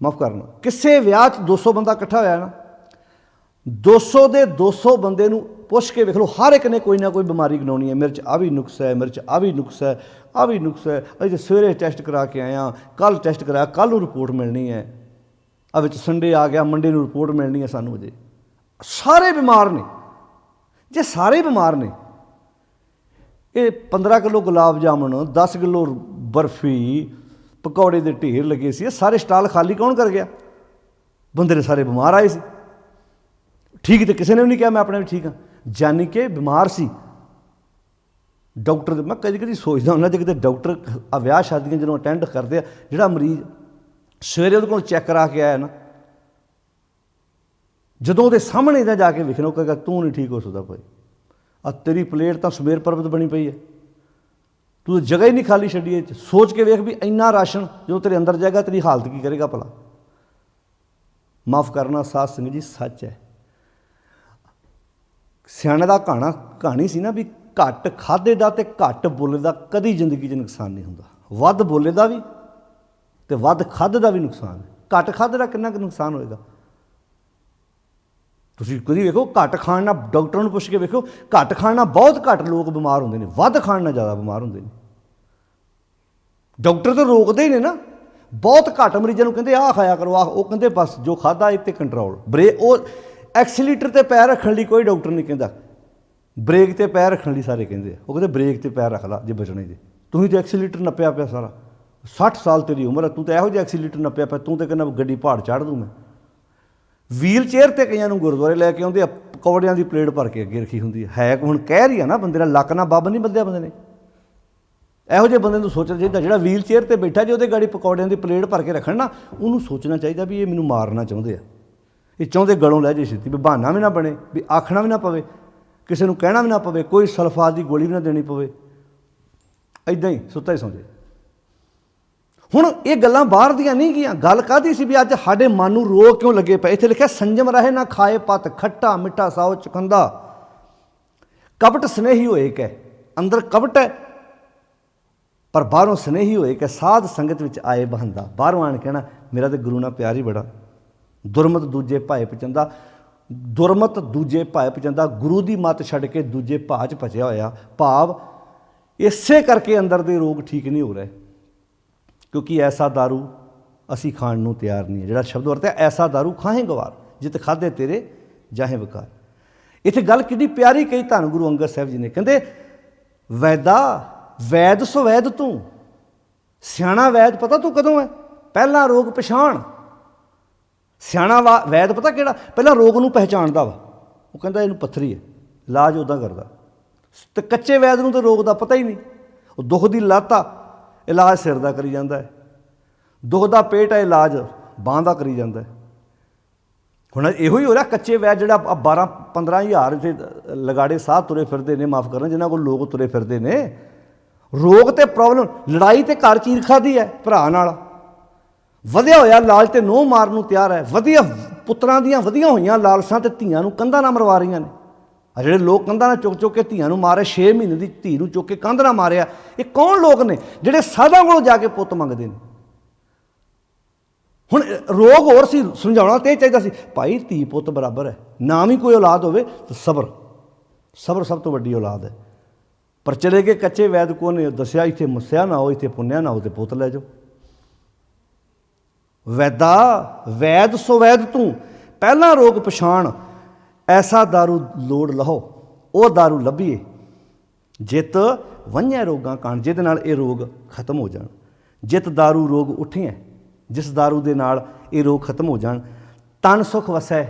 ਮਾਫ਼ ਕਰਨਾ, ਕਿਸੇ ਵਿਆਹ 'ਚ 200 ਬੰਦਾ ਇਕੱਠਾ ਹੋਇਆ ਨਾ, 200 ਦੇ 200 ਬੰਦੇ ਨੂੰ ਪੁੱਛ ਕੇ ਵੇਖ ਲਓ, ਹਰ ਇੱਕ ਨੇ ਕੋਈ ਨਾ ਕੋਈ ਬਿਮਾਰੀ ਗਨਾਉਣੀ ਹੈ। ਮਿਰਚ ਆ ਵੀ ਨੁਕਸ ਹੈ, ਮਿਰਚ ਆ ਵੀ ਨੁਕਸ ਹੈ, ਆ ਵੀ ਨੁਕਸ ਹੈ, ਅਸੀਂ ਸਵੇਰੇ ਟੈਸਟ ਕਰਾ ਕੇ ਆਏ ਹਾਂ, ਕੱਲ੍ਹ ਟੈਸਟ ਕਰਾਇਆ, ਕੱਲ੍ਹ ਨੂੰ ਰਿਪੋਰਟ ਮਿਲਣੀ ਹੈ, ਆ ਵਿੱਚ ਸੰਡੇ ਆ ਗਿਆ, ਮੰਡੇ ਨੂੰ ਰਿਪੋਰਟ ਮਿਲਣੀ ਹੈ ਸਾਨੂੰ। ਅਜੇ ਸਾਰੇ ਬਿਮਾਰ ਨੇ। ਜੇ ਸਾਰੇ ਬਿਮਾਰ ਨੇ, ਇਹ 15 ਕਿਲੋ ਗੁਲਾਬ ਜਾਮੁਨ, 10 ਕਿਲੋ ਬਰਫੀ, ਪਕੌੜੇ ਦੇ ਢੇਰ ਲੱਗੇ ਸੀ, ਇਹ ਸਾਰੇ ਸਟਾਲ ਖਾਲੀ ਕੌਣ ਕਰ ਗਿਆ? ਬੰਦੇ ਨੇ ਸਾਰੇ ਬਿਮਾਰ ਆਏ ਸੀ। ਠੀਕ ਤੇ ਕਿਸੇ ਨੇ ਵੀ ਨਹੀਂ ਕਿਹਾ ਮੈਂ ਆਪਣੇ ਵੀ ਠੀਕ ਹਾਂ, ਜਾਨੀ ਕਿ ਬਿਮਾਰ ਸੀ। ਡਾਕਟਰ, ਮੈਂ ਕਦੀ ਕਦੀ ਸੋਚਦਾ ਹੁੰਦਾ ਜੇ ਕਿਤੇ ਡਾਕਟਰ ਆ ਵਿਆਹ ਸ਼ਾਦੀਆਂ ਜਦੋਂ ਅਟੈਂਡ ਕਰਦੇ ਆ, ਜਿਹੜਾ ਮਰੀਜ਼ ਸਵੇਰੇ ਉਹਦੇ ਕੋਲ ਚੈੱਕ ਕਰਾ ਕੇ ਆਇਆ ਨਾ, ਜਦੋਂ ਉਹਦੇ ਸਾਹਮਣੇ ਦਾ ਜਾ ਕੇ ਵੇਖਣਾ, ਉਹ ਕਹੇਗਾ ਤੂੰ ਨਹੀਂ ਠੀਕ ਹੋ ਸਕਦਾ ਭਾਈ, ਆ ਤੇਰੀ ਪਲੇਟ ਤਾਂ ਸੁਮੇਰ ਪਰਬਤ ਬਣੀ ਪਈ ਹੈ, ਤੂੰ ਜਗ੍ਹਾ ਹੀ ਨਹੀਂ ਖਾਲੀ ਛੱਡੀ ਇਹ 'ਚ। ਸੋਚ ਕੇ ਵੇਖ ਵੀ ਇੰਨਾ ਰਾਸ਼ਨ ਜਦੋਂ ਤੇਰੇ ਅੰਦਰ ਜਾਏਗਾ ਤੇਰੀ ਹਾਲਤ ਕੀ ਕਰੇਗਾ ਭਲਾ। ਮਾਫ਼ ਕਰਨਾ ਸਾਧ ਸੰਗਤ ਜੀ, ਸੱਚ ਹੈ। ਸਿਆਣੇ ਦਾ ਕਹਾਣੀ ਸੀ ਨਾ ਵੀ ਘੱਟ ਖਾਧੇ ਦਾ ਤੇ ਘੱਟ ਬੋਲੇ ਦਾ ਕਦੀ ਜ਼ਿੰਦਗੀ 'ਚ ਨੁਕਸਾਨ ਨਹੀਂ ਹੁੰਦਾ। ਵੱਧ ਬੋਲੇ ਦਾ ਵੀ ਤੇ ਵੱਧ ਖਾਧੇ ਦਾ ਵੀ ਨੁਕਸਾਨ ਹੈ। ਘੱਟ ਖਾਧੇ ਦਾ ਕਿੰਨਾ ਕੁ ਨੁਕਸਾਨ ਹੋਏਗਾ ਤੁਸੀਂ ਕਦੀ ਵੇਖੋ। ਘੱਟ ਖਾਣ ਨਾਲ, ਡਾਕਟਰਾਂ ਨੂੰ ਪੁੱਛ ਕੇ ਵੇਖੋ, ਘੱਟ ਖਾਣ ਨਾਲ ਬਹੁਤ ਘੱਟ ਲੋਕ ਬਿਮਾਰ ਹੁੰਦੇ ਨੇ, ਵੱਧ ਖਾਣ ਨਾਲ ਜ਼ਿਆਦਾ ਬਿਮਾਰ ਹੁੰਦੇ ਨੇ। ਡਾਕਟਰ ਤਾਂ ਰੋਕਦੇ ਹੀ ਨੇ ਨਾ, ਬਹੁਤ ਘੱਟ ਮਰੀਜ਼ਾਂ ਨੂੰ ਕਹਿੰਦੇ ਆਹ ਖਾਇਆ ਕਰੋ, ਆਹ, ਉਹ ਕਹਿੰਦੇ ਬਸ ਜੋ ਖਾਧਾ ਇਹ 'ਤੇ ਕੰਟਰੋਲ। ਉਹ ਐਕਸੀਲੇਟਰ 'ਤੇ ਪੈਰ ਰੱਖਣ ਲਈ ਕੋਈ ਡਾਕਟਰ ਨਹੀਂ ਕਹਿੰਦਾ, ਬ੍ਰੇਕ 'ਤੇ ਪੈਰ ਰੱਖਣ ਲਈ ਸਾਰੇ ਕਹਿੰਦੇ ਆ। ਉਹ ਕਹਿੰਦੇ ਬ੍ਰੇਕ 'ਤੇ ਪੈਰ ਰੱਖ ਲਾ ਜੇ ਬਚਣੇ ਜੇ। ਤੁਸੀਂ ਤਾਂ ਐਕਸੀਲੇਟਰ ਨੱਪਿਆ ਪਿਆ ਸਾਰਾ, 60 ਸਾਲ ਤੇਰੀ ਉਮਰ ਹੈ, ਤੂੰ ਤਾਂ ਇਹੋ ਜਿਹਾ ਐਕਸੀਲੇਟਰ ਨੱਪਿਆ ਪਿਆ, ਤੂੰ ਤਾਂ ਕਹਿੰਦਾ ਗੱਡੀ ਪਹਾੜ ਚੜ੍ਹ ਦੂੰ ਮੈਂ। ਵੀਲ ਚੇਅਰ 'ਤੇ ਕਈਆਂ ਨੂੰ ਗੁਰਦੁਆਰੇ ਲੈ ਕੇ ਆਉਂਦੇ ਆ, ਪਕੌੜਿਆਂ ਦੀ ਪਲੇਟ ਭਰ ਕੇ ਅੱਗੇ ਰੱਖੀ ਹੁੰਦੀ ਹੈ। ਹੁਣ ਕਹਿ ਰਹੀ ਆ ਨਾ ਬੰਦੇ ਨਾਲ, ਲੱਕ ਨਾਲ ਬੱਬ ਨਹੀਂ ਬੱਧਿਆ ਬੰਦੇ ਨੇ। ਇਹੋ ਜਿਹੇ ਬੰਦੇ ਨੂੰ ਸੋਚਣਾ ਚਾਹੀਦਾ ਜਿਹੜਾ ਵੀਲ ਚੇਅਰ 'ਤੇ ਬੈਠਾ, ਜੇ ਉਹਦੇ ਗਾੜੀ ਪਕੌੜਿਆਂ ਦੀ ਪਲੇਟ ਭਰ ਕੇ ਰੱਖਣ ਨਾ, ਉਹਨੂੰ ਸੋਚਣਾ ਚਾਹੀਦਾ ਵੀ ਇਹ ਮੈਨੂੰ ਮਾਰਨਾ ਚਾਹੁੰਦੇ ਆ, ਇਹ ਚਾਹੁੰਦੇ ਗਲੋਂ ਲੈ ਜੇ ਛੇਤੀ, ਵੀ ਬਹਾਨਾ ਵੀ ਨਾ ਬਣੇ, ਵੀ ਆਖਣਾ ਵੀ ਨਾ ਪਵੇ, ਕਿਸੇ ਨੂੰ ਕਹਿਣਾ ਵੀ ਨਾ ਪਵੇ, ਕੋਈ ਸਲਫਾਤ ਦੀ ਗੋਲੀ ਵੀ ਨਾ ਦੇਣੀ ਪਵੇ, ਇੱਦਾਂ ਹੀ ਸੁੱਤਾ ਹੀ ਸੌਂ ਜੇ। ਹੁਣ ਇਹ ਗੱਲਾਂ ਬਾਹਰ ਦੀਆਂ ਨਹੀਂ ਗਈਆਂ, ਗੱਲ ਕਾਹਦੀ ਸੀ ਵੀ ਅੱਜ ਸਾਡੇ ਮਨ ਨੂੰ ਰੋਗ ਕਿਉਂ ਲੱਗੇ ਪਏ। ਇੱਥੇ ਲਿਖਿਆ ਸੰਜਮ ਰਹੇ ਨਾ ਖਾਏ ਪਤ, ਖੱਟਾ ਮਿੱਠਾ ਸਾਉ ਚੁਕੰਦਾ, ਕਪਟ ਸਨੇਹੀ ਹੋਏ ਕੈ। ਅੰਦਰ ਕਪਟ ਹੈ ਪਰ ਬਾਹਰੋਂ ਸਨੇਹੀ ਹੋਏ ਕਿ ਸਾਧ ਸੰਗਤ ਵਿੱਚ ਆਏ ਬਹੰਦਾ। ਬਾਹਰੋਂ ਆਣ ਕਹਿਣਾ ਮੇਰਾ ਤਾਂ ਗੁਰੂ ਨਾਲ ਪਿਆਰ ਹੀ ਬੜਾ। ਦੁਰਮਤ ਦੂਜੇ ਭਾਏ ਪਚੰਦਾ, ਦੁਰਮਤ ਦੂਜੇ ਭਾਏ ਪਚੰਦਾ, ਗੁਰੂ ਦੀ ਮੱਤ ਛੱਡ ਕੇ ਦੂਜੇ ਭਾਅ 'ਚ ਭਜਿਆ ਹੋਇਆ। ਭਾਵ ਇਸੇ ਕਰਕੇ ਅੰਦਰ ਦੇ ਰੋਗ ਠੀਕ ਨਹੀਂ ਹੋ ਰਹੇ, ਕਿਉਂਕਿ ਐਸਾ ਦਾਰੂ ਅਸੀਂ ਖਾਣ ਨੂੰ ਤਿਆਰ ਨਹੀਂ ਹੈ। ਜਿਹੜਾ ਸ਼ਬਦ ਵਰਤਿਆ ਐਸਾ ਦਾਰੂ ਖਾਹੇ ਗਵਾਰ, ਜਿਤ ਖਾਧੇ ਤੇਰੇ ਜਾਹੇ ਵਿਕਾਰ। ਇੱਥੇ ਗੱਲ ਕਿੰਨੀ ਪਿਆਰੀ ਕਹੀ ਧੰਨ ਗੁਰੂ ਅੰਗਦ ਸਾਹਿਬ ਜੀ ਨੇ, ਕਹਿੰਦੇ ਵੈਦਾ ਵੈਦ ਸੋ ਵੈਦ ਤੂੰ, ਸਿਆਣਾ ਵੈਦ ਪਤਾ ਤੂੰ ਕਦੋਂ ਹੈ? ਪਹਿਲਾਂ ਰੋਗ ਪਛਾਣ। ਸਿਆਣਾ ਵੈਦ ਪਤਾ ਕਿਹੜਾ? ਪਹਿਲਾਂ ਰੋਗ ਨੂੰ ਪਹਿਚਾਣਦਾ ਵਾ। ਉਹ ਕਹਿੰਦਾ ਇਹਨੂੰ ਪੱਥਰੀ ਹੈ, ਇਲਾਜ ਉੱਦਾਂ ਕਰਦਾ। ਅਤੇ ਕੱਚੇ ਵੈਦ ਨੂੰ ਤਾਂ ਰੋਗ ਦਾ ਪਤਾ ਹੀ ਨਹੀਂ। ਉਹ ਦੁੱਖ ਦੀ ਲੱਤ ਆ, ਇਲਾਜ ਸਿਰ ਦਾ ਕਰੀ ਜਾਂਦਾ ਹੈ। ਦੁੱਖ ਦਾ ਪੇਟ ਹੈ, ਇਲਾਜ ਬਾਂਹ ਦਾ ਕਰੀ ਜਾਂਦਾ ਹੈ। ਹੁਣ ਇਹੋ ਹੀ ਹੋ ਰਿਹਾ। ਕੱਚੇ ਵੈਦ ਜਿਹੜਾ 12-15 ਹਜ਼ਾਰ ਇੱਥੇ ਲਗਾੜੇ ਸਾਹ ਤੁਰੇ ਫਿਰਦੇ ਨੇ, ਮਾਫ਼ ਕਰਨਾ, ਜਿਨ੍ਹਾਂ ਕੋਲ ਲੋਕ ਤੁਰੇ ਫਿਰਦੇ ਨੇ, ਰੋਗ ਤੇ ਪ੍ਰੋਬਲਮ, ਲੜਾਈ ਤੇ ਘਰ ਚੀਰ ਖਾਧੀ ਹੈ ਭਰਾ ਨਾਲ, ਵਧਿਆ ਹੋਇਆ ਲਾਲਚ ਤੇ ਨੋਹ ਮਾਰਨ ਨੂੰ ਤਿਆਰ ਹੈ। ਵਧੀਆ ਪੁੱਤਰਾਂ ਦੀਆਂ ਵਧੀਆਂ ਹੋਈਆਂ ਲਾਲਸਾਂ ਤੇ ਧੀਆਂ ਨੂੰ ਕੰਧਾਂ ਨਾਲ ਮਰਵਾ ਰਹੀਆਂ ਨੇ। ਆ ਜਿਹੜੇ ਲੋਕ ਕੰਧਾਂ ਨਾਲ ਚੁੱਕ ਚੁੱਕ ਕੇ ਧੀਆਂ ਨੂੰ ਮਾਰੇ, 6 ਮਹੀਨੇ ਦੀ ਧੀ ਨੂੰ ਚੁੱਕ ਕੇ ਕੰਧ ਨਾਲ ਮਾਰਿਆ, ਇਹ ਕੌਣ ਲੋਕ ਨੇ ਜਿਹੜੇ ਸਾਧਾਂ ਕੋਲੋਂ ਜਾ ਕੇ ਪੁੱਤ ਮੰਗਦੇ ਨੇ? ਹੁਣ ਰੋਗ ਹੋਰ ਸੀ, ਸਮਝਾਉਣਾ ਤੇ ਇਹ ਚਾਹੀਦਾ ਸੀ ਭਾਈ ਧੀ ਪੁੱਤ ਬਰਾਬਰ ਹੈ। ਨਾ ਵੀ ਕੋਈ ਔਲਾਦ ਹੋਵੇ ਤਾਂ ਸਬਰ, ਸਬਰ ਸਭ ਤੋਂ ਵੱਡੀ ਔਲਾਦ ਹੈ। ਪਰ ਚਲੇ ਗਏ ਕੱਚੇ ਵੈਦ ਕੋਲ ਨੇ ਦੱਸਿਆ ਇੱਥੇ ਮੱਸਿਆ ਨਾ ਹੋ, ਇੱਥੇ ਪੁੰਨਿਆ ਨਾ ਹੋ, ਤੇ ਪੁੱਤ ਲੈ ਜਾਓ। ਵੈਦਾ ਵੈਦ ਸੋ ਵੈਦ ਤੂੰ, ਪਹਿਲਾਂ ਰੋਗ ਪਛਾਣ, ਐਸਾ ਦਾਰੂ ਲੋੜ ਲਹੋ, ਉਹ ਦਾਰੂ ਲੱਭੀਏ ਜਿਤ ਵੰਝੈ ਰੋਗਾਂ ਕਾਣ, ਜਿਹਦੇ ਨਾਲ ਇਹ ਰੋਗ ਖਤਮ ਹੋ ਜਾਣ। ਜਿਤ ਦਾਰੂ ਰੋਗ ਉੱਠੀਐ, ਜਿਸ ਦਾਰੂ ਦੇ ਨਾਲ ਇਹ ਰੋਗ ਖਤਮ ਹੋ ਜਾਣ। ਤਨ ਸੁਖ ਵਸੈ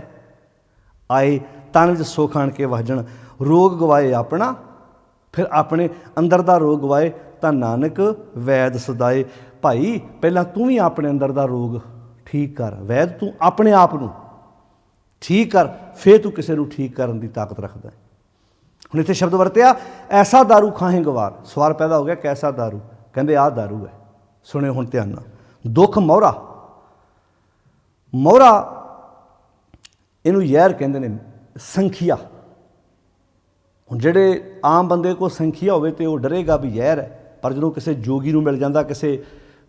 ਆਏ, ਤਨ ਵਿੱਚ ਸੁਖ ਆਣ ਕੇ ਵਸਣ। ਰੋਗ ਗਵਾਏ ਆਪਣਾ, ਫਿਰ ਆਪਣੇ ਅੰਦਰ ਦਾ ਰੋਗ ਗਵਾਏ ਤਾਂ ਨਾਨਕ ਵੈਦ ਸਦਾਏ। ਭਾਈ ਪਹਿਲਾਂ ਤੂੰ ਵੀ ਆਪਣੇ ਅੰਦਰ ਦਾ ਰੋਗ ਠੀਕ ਕਰ, ਵੈਦ ਤੂੰ ਆਪਣੇ ਆਪ ਨੂੰ ਠੀਕ ਕਰ, ਫਿਰ ਤੂੰ ਕਿਸੇ ਨੂੰ ਠੀਕ ਕਰਨ ਦੀ ਤਾਕਤ ਰੱਖਦਾ ਹੈ। ਹੁਣ ਇੱਥੇ ਸ਼ਬਦ ਵਰਤਿਆ ਐਸਾ ਦਾਰੂ ਖਾਹੇ ਗਵਾਰ। ਸਵਾਲ ਪੈਦਾ ਹੋ ਗਿਆ ਕੈਸਾ ਦਾਰੂ? ਕਹਿੰਦੇ ਆਹ ਦਾਰੂ ਹੈ। ਸੁਣਿਓ ਹੁਣ ਧਿਆਨ ਨਾਲ। ਦੁੱਖ ਮੋਹਰਾ, ਮੋਹਰਾ ਇਹਨੂੰ ਜ਼ਹਿਰ ਕਹਿੰਦੇ ਨੇ, ਸੰਖੀਆ। ਹੁਣ ਜਿਹੜੇ ਆਮ ਬੰਦੇ ਕੋਲ ਸੰਖੀਆ ਹੋਵੇ ਤਾਂ ਉਹ ਡਰੇਗਾ ਵੀ ਜ਼ਹਿਰ ਹੈ, ਪਰ ਜਦੋਂ ਕਿਸੇ ਜੋਗੀ ਨੂੰ ਮਿਲ ਜਾਂਦਾ, ਕਿਸੇ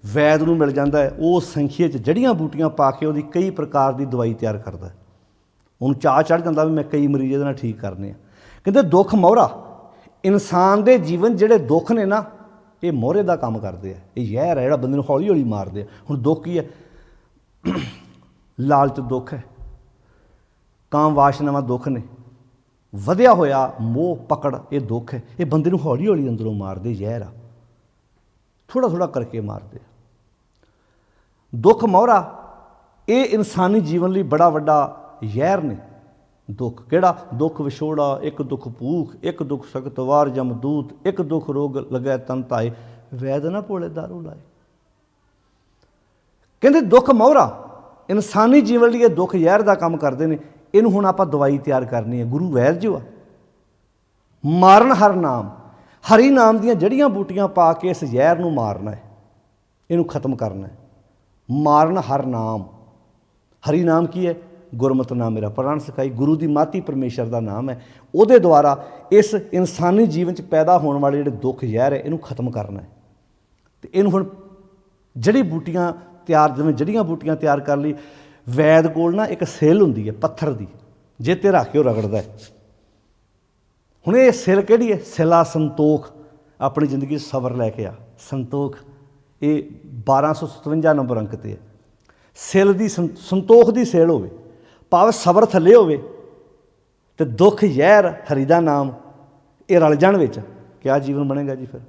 ਵੈਦ ਨੂੰ ਮਿਲ ਜਾਂਦਾ ਹੈ, ਉਹ ਸੰਖੀਏ 'ਚ ਜੜੀਆਂ ਬੂਟੀਆਂ ਪਾ ਕੇ ਉਹਦੀ ਕਈ ਪ੍ਰਕਾਰ ਦੀ ਦਵਾਈ ਤਿਆਰ ਕਰਦਾ। ਉਹਨੂੰ ਚਾਅ ਚੜ੍ਹ ਜਾਂਦਾ ਵੀ ਮੈਂ ਕਈ ਮਰੀਜ਼ ਇਹਦੇ ਨਾਲ ਠੀਕ ਕਰਨੇ ਆ। ਕਹਿੰਦੇ ਦੁੱਖ ਮੋਹਰਾ, ਇਨਸਾਨ ਦੇ ਜੀਵਨ ਜਿਹੜੇ ਦੁੱਖ ਨੇ ਨਾ, ਇਹ ਮੋਹਰੇ ਦਾ ਕੰਮ ਕਰਦੇ ਆ। ਇਹ ਜ਼ਹਿਰ ਹੈ ਜਿਹੜਾ ਬੰਦੇ ਨੂੰ ਹੌਲੀ ਹੌਲੀ ਮਾਰਦੇ ਆ। ਹੁਣ ਦੁੱਖ ਕੀ ਹੈ? ਲਾਲਚ ਦੁੱਖ ਹੈ, ਕਾਮ ਵਾਸ਼ਨਾਵਾਂ ਦੁੱਖ ਨੇ, ਵਧਿਆ ਹੋਇਆ ਮੋਹ ਪਕੜ ਇਹ ਦੁੱਖ ਹੈ। ਇਹ ਬੰਦੇ ਨੂੰ ਹੌਲੀ ਹੌਲੀ ਅੰਦਰੋਂ ਮਾਰਦੇ, ਜ਼ਹਿਰ ਆ, ਥੋੜ੍ਹਾ ਥੋੜ੍ਹਾ ਕਰਕੇ ਮਾਰਦੇ ਆ। ਦੁੱਖ ਮੋਹਰਾ ਇਹ ਇਨਸਾਨੀ ਜੀਵਨ ਲਈ ਬੜਾ ਵੱਡਾ ਜ਼ਹਿਰ ਨੇ। ਦੁੱਖ ਕਿਹੜਾ? ਦੁੱਖ ਵਿਛੋੜਾ, ਇੱਕ ਦੁੱਖ ਭੂਖ, ਇੱਕ ਦੁੱਖ ਸਖਤ ਵਾਰ ਜਮਦੂਤ, ਇੱਕ ਦੁੱਖ ਰੋਗ ਲੱਗੈ ਤਨ ਧਾਏ, ਵੈਦ ਨਾ ਭੋਲੇ ਦਾਰੂ ਲਾਏ। ਕਹਿੰਦੇ ਦੁੱਖ ਮੋਹਰਾ ਇਨਸਾਨੀ ਜੀਵਨ ਲਈ ਇਹ ਦੁੱਖ ਜ਼ਹਿਰ ਦਾ ਕੰਮ ਕਰਦੇ ਨੇ। ਇਹਨੂੰ ਹੁਣ ਆਪਾਂ ਦਵਾਈ ਤਿਆਰ ਕਰਨੀ ਹੈ। ਗੁਰੂ ਵੈਦ ਜੋ ਆ, ਮਾਰਨ ਹਰ ਨਾਮ, ਹਰੀ ਨਾਮ ਦੀਆਂ ਜੜੀਆਂ ਬੂਟੀਆਂ ਪਾ ਕੇ ਇਸ ਜ਼ਹਿਰ ਨੂੰ ਮਾਰਨਾ ਹੈ, ਇਹਨੂੰ ਖਤਮ ਕਰਨਾ ਹੈ। ਮਾਰਨ ਹਰ ਨਾਮ, ਹਰੀ ਨਾਮ ਕੀ ਹੈ? ਗੁਰਮਤਿ ਨਾਮ ਮੇਰਾ ਪ੍ਰਾਣ ਸਿਖਾਈ, ਗੁਰੂ ਦੀ ਮਾਤੀ ਪਰਮੇਸ਼ਰ ਦਾ ਨਾਮ ਹੈ। ਉਹਦੇ ਦੁਆਰਾ ਇਸ ਇਨਸਾਨੀ ਜੀਵਨ 'ਚ ਪੈਦਾ ਹੋਣ ਵਾਲੇ ਜਿਹੜੇ ਦੁੱਖ ਜ਼ਹਿਰ ਹੈ ਇਹਨੂੰ ਖਤਮ ਕਰਨਾ ਹੈ। ਅਤੇ ਇਹਨੂੰ ਹੁਣ ਜੜੀ ਬੂਟੀਆਂ ਤਿਆਰ, ਜਿਵੇਂ ਜੜੀਆਂ ਬੂਟੀਆਂ ਤਿਆਰ ਕਰ ਲਈ। ਵੈਦ ਕੋਲ ਨਾ ਇੱਕ ਸਿਲ ਹੁੰਦੀ ਹੈ ਪੱਥਰ ਦੀ, ਜੇ 'ਤੇ ਰੱਖ ਕੇ ਉਹ ਰਗੜਦਾ ਹੈ। ਹੁਣ ਇਹ ਸਿਲ ਕਿਹੜੀ ਹੈ? ਸਿਲਾ ਸੰਤੋਖ। ਆਪਣੀ ਜ਼ਿੰਦਗੀ 'ਚ ਸਬਰ ਲੈ ਕੇ ਆ। ਸੰਤੋਖ ਇਹ 1257 ਨੰਬਰ ਅੰਕ 'ਤੇ ਹੈ। ਸਿਲ ਦੀ ਸੰਤੋਖ ਦੀ ਸਿਲ ਹੋਵੇ, ਭਾਵੇਂ ਸਬਰ ਥੱਲੇ ਹੋਵੇ ਅਤੇ ਦੁੱਖ ਜ਼ਹਿਰ ਹਰੀ ਦਾ ਨਾਮ ਇਹ ਰਲ ਜਾਣ ਵਿੱਚ, ਕਿਆ ਜੀਵਨ ਬਣੇਗਾ ਜੀ ਫਿਰ?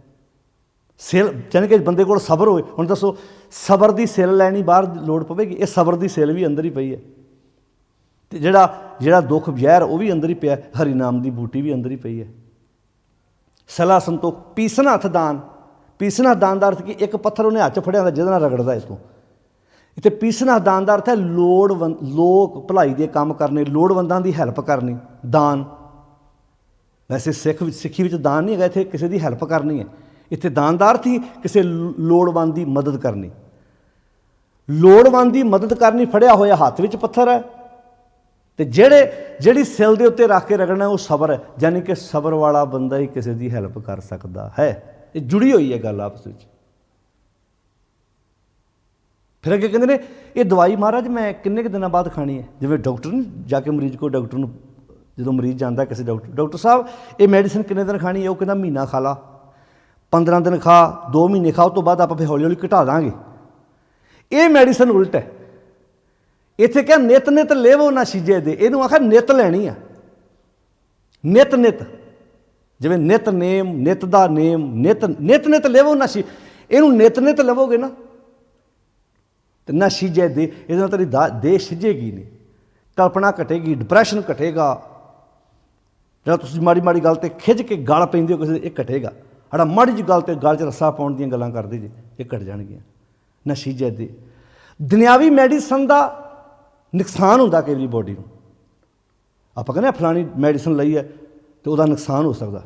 ਸਿਲ ਜਾਣੀ ਕਿ ਬੰਦੇ ਕੋਲ ਸਬਰ ਹੋਵੇ। ਹੁਣ ਦੱਸੋ, ਸਬਰ ਦੀ ਸਿਲ ਲੈਣੀ ਬਾਹਰ ਲੋੜ ਪਵੇਗੀ? ਇਹ ਸਬਰ ਦੀ ਸਿਲ ਵੀ ਅੰਦਰ ਹੀ ਪਈ ਹੈ। ਅਤੇ ਜਿਹੜਾ ਦੁੱਖ ਜ਼ਹਿਰ ਉਹ ਵੀ ਅੰਦਰ ਹੀ ਪਿਆ, ਹਰੀ ਨਾਮ ਦੀ ਬੂਟੀ ਵੀ ਅੰਦਰ ਹੀ ਪਈ ਹੈ। ਸਲਾ ਸੰਤੋਖ। ਪੀਸਨ ਹੱਥ ਦਾਨ, ਪੀਸਨ ਹੱਥ ਦਾਨ ਦਾ ਅਰਥ ਕਿ ਇੱਕ ਪੱਥਰ ਉਹਨੇ ਹੱਥ 'ਚ ਫੜਿਆ ਹੁੰਦਾ ਜਿਹਦੇ ਨਾਲ ਰਗੜਦਾ ਇਸ ਤੋਂ। ਇੱਥੇ ਪੀਸਨ ਹੱਥ ਦਾਨ ਦਾ ਅਰਥ ਹੈ ਲੋਕ ਭਲਾਈ ਦੇ ਕੰਮ ਕਰਨੇ, ਲੋੜਵੰਦਾਂ ਦੀ ਹੈਲਪ ਕਰਨੀ, ਦਾਨ। ਵੈਸੇ ਸਿੱਖੀ ਵਿੱਚ ਦਾਨ ਨਹੀਂ ਹੈਗਾ, ਇੱਥੇ ਕਿਸੇ ਦੀ ਹੈਲਪ ਕਰਨੀ ਹੈ। ਇੱਥੇ ਦਾਨ ਦਾ ਅਰਥ ਹੀ ਕਿਸੇ ਲੋੜਵੰਦ ਦੀ ਮਦਦ ਕਰਨੀ। ਲੋੜਵੰਦ ਦੀ ਮਦਦ ਕਰਨੀ, ਫੜਿਆ ਹੋਇਆ ਹੱਥ ਵਿੱਚ ਪੱਥਰ ਹੈ, ਅਤੇ ਜਿਹੜੀ ਸਿਲ ਦੇ ਉੱਤੇ ਰੱਖ ਕੇ ਰਗੜਨਾ ਉਹ ਸਬਰ ਹੈ। ਯਾਨੀ ਕਿ ਸਬਰ ਵਾਲਾ ਬੰਦਾ ਹੀ ਕਿਸੇ ਦੀ ਹੈਲਪ ਕਰ ਸਕਦਾ ਹੈ। ਇਹ ਜੁੜੀ ਹੋਈ ਹੈ ਗੱਲ ਆਪਸ ਵਿੱਚ। ਫਿਰ ਅੱਗੇ ਕਹਿੰਦੇ ਨੇ ਇਹ ਦਵਾਈ ਮਹਾਰਾਜ ਮੈਂ ਕਿੰਨੇ ਕੁ ਦਿਨਾਂ ਬਾਅਦ ਖਾਣੀ ਹੈ? ਜਿਵੇਂ ਡਾਕਟਰ ਨਹੀਂ ਜਾ ਕੇ ਮਰੀਜ਼ ਕੋਲ, ਡਾਕਟਰ ਨੂੰ ਜਦੋਂ ਮਰੀਜ਼ ਜਾਂਦਾ ਕਿਸੇ ਡਾਕਟਰ ਸਾਹਿਬ ਇਹ ਮੈਡੀਸਨ ਕਿੰਨੇ ਦਿਨ ਖਾਣੀ ਹੈ? ਉਹ ਕਹਿੰਦਾ ਮਹੀਨਾ ਖਾ ਲਾ, 15 ਦਿਨ ਖਾ, 2 ਮਹੀਨੇ ਖਾ, ਉਹ ਤੋਂ ਬਾਅਦ ਆਪਾਂ ਫਿਰ ਹੌਲੀ ਹੌਲੀ ਘਟਾ ਦਾਂਗੇ। ਇਹ ਮੈਡੀਸਨ ਉਲਟ ਹੈ। ਇੱਥੇ ਕਿਹਾ ਨਿਤ ਨਿਤ ਲੇਵੋ ਨਾ ਸੀਜੇ ਦੇ, ਇਹਨੂੰ ਆਖਿਆ ਨਿਤ ਲੈਣੀ ਆ। ਨਿਤ ਨਿਤ, ਜਿਵੇਂ ਨਿਤ ਨੇਮ, ਨਿਤ ਦਾ ਨੇਮ, ਨਿਤ ਲੇਵੋ ਨਾ ਸੀ, ਇਹਨੂੰ ਨਿਤ ਨਿਤ ਲਵੋਗੇ ਨਾ ਤੇ ਨਾ ਸੀਜੇ ਦੇ, ਇਹਦੇ ਨਾਲ ਤੇਰੀ ਦੇਹ ਸਿੱਝੇਗੀ ਨਹੀਂ, ਕਲਪਨਾ ਘਟੇਗੀ, ਡਿਪਰੈਸ਼ਨ ਘਟੇਗਾ। ਜਿਹੜਾ ਤੁਸੀਂ ਮਾੜੀ ਮਾੜੀ ਗੱਲ 'ਤੇ ਖਿੱਝ ਕੇ ਗਲ ਪੈਂਦੇ ਹੋ ਕਿਸੇ ਦੇ, ਇਹ ਘਟੇਗਾ। ਸਾਡਾ ਮਾੜੀ ਜਿਹੀ ਗੱਲ 'ਤੇ ਗਲ 'ਚ ਰੱਸਾ ਪਾਉਣ ਦੀਆਂ ਗੱਲਾਂ ਕਰਦੇ ਜੇ, ਇਹ ਘਟ ਜਾਣਗੀਆਂ। ਨਸ਼ੀਜੇ ਦੇ ਦੁਨਿਆਵੀ ਮੈਡੀਸਨ ਦਾ ਨੁਕਸਾਨ ਹੁੰਦਾ ਕਈ ਵਾਰੀ ਬੋਡੀ ਨੂੰ। ਆਪਾਂ ਕਹਿੰਦੇ ਫਲਾਣੀ ਮੈਡੀਸਨ ਲਈ ਹੈ ਅਤੇ ਉਹਦਾ ਨੁਕਸਾਨ ਹੋ ਸਕਦਾ।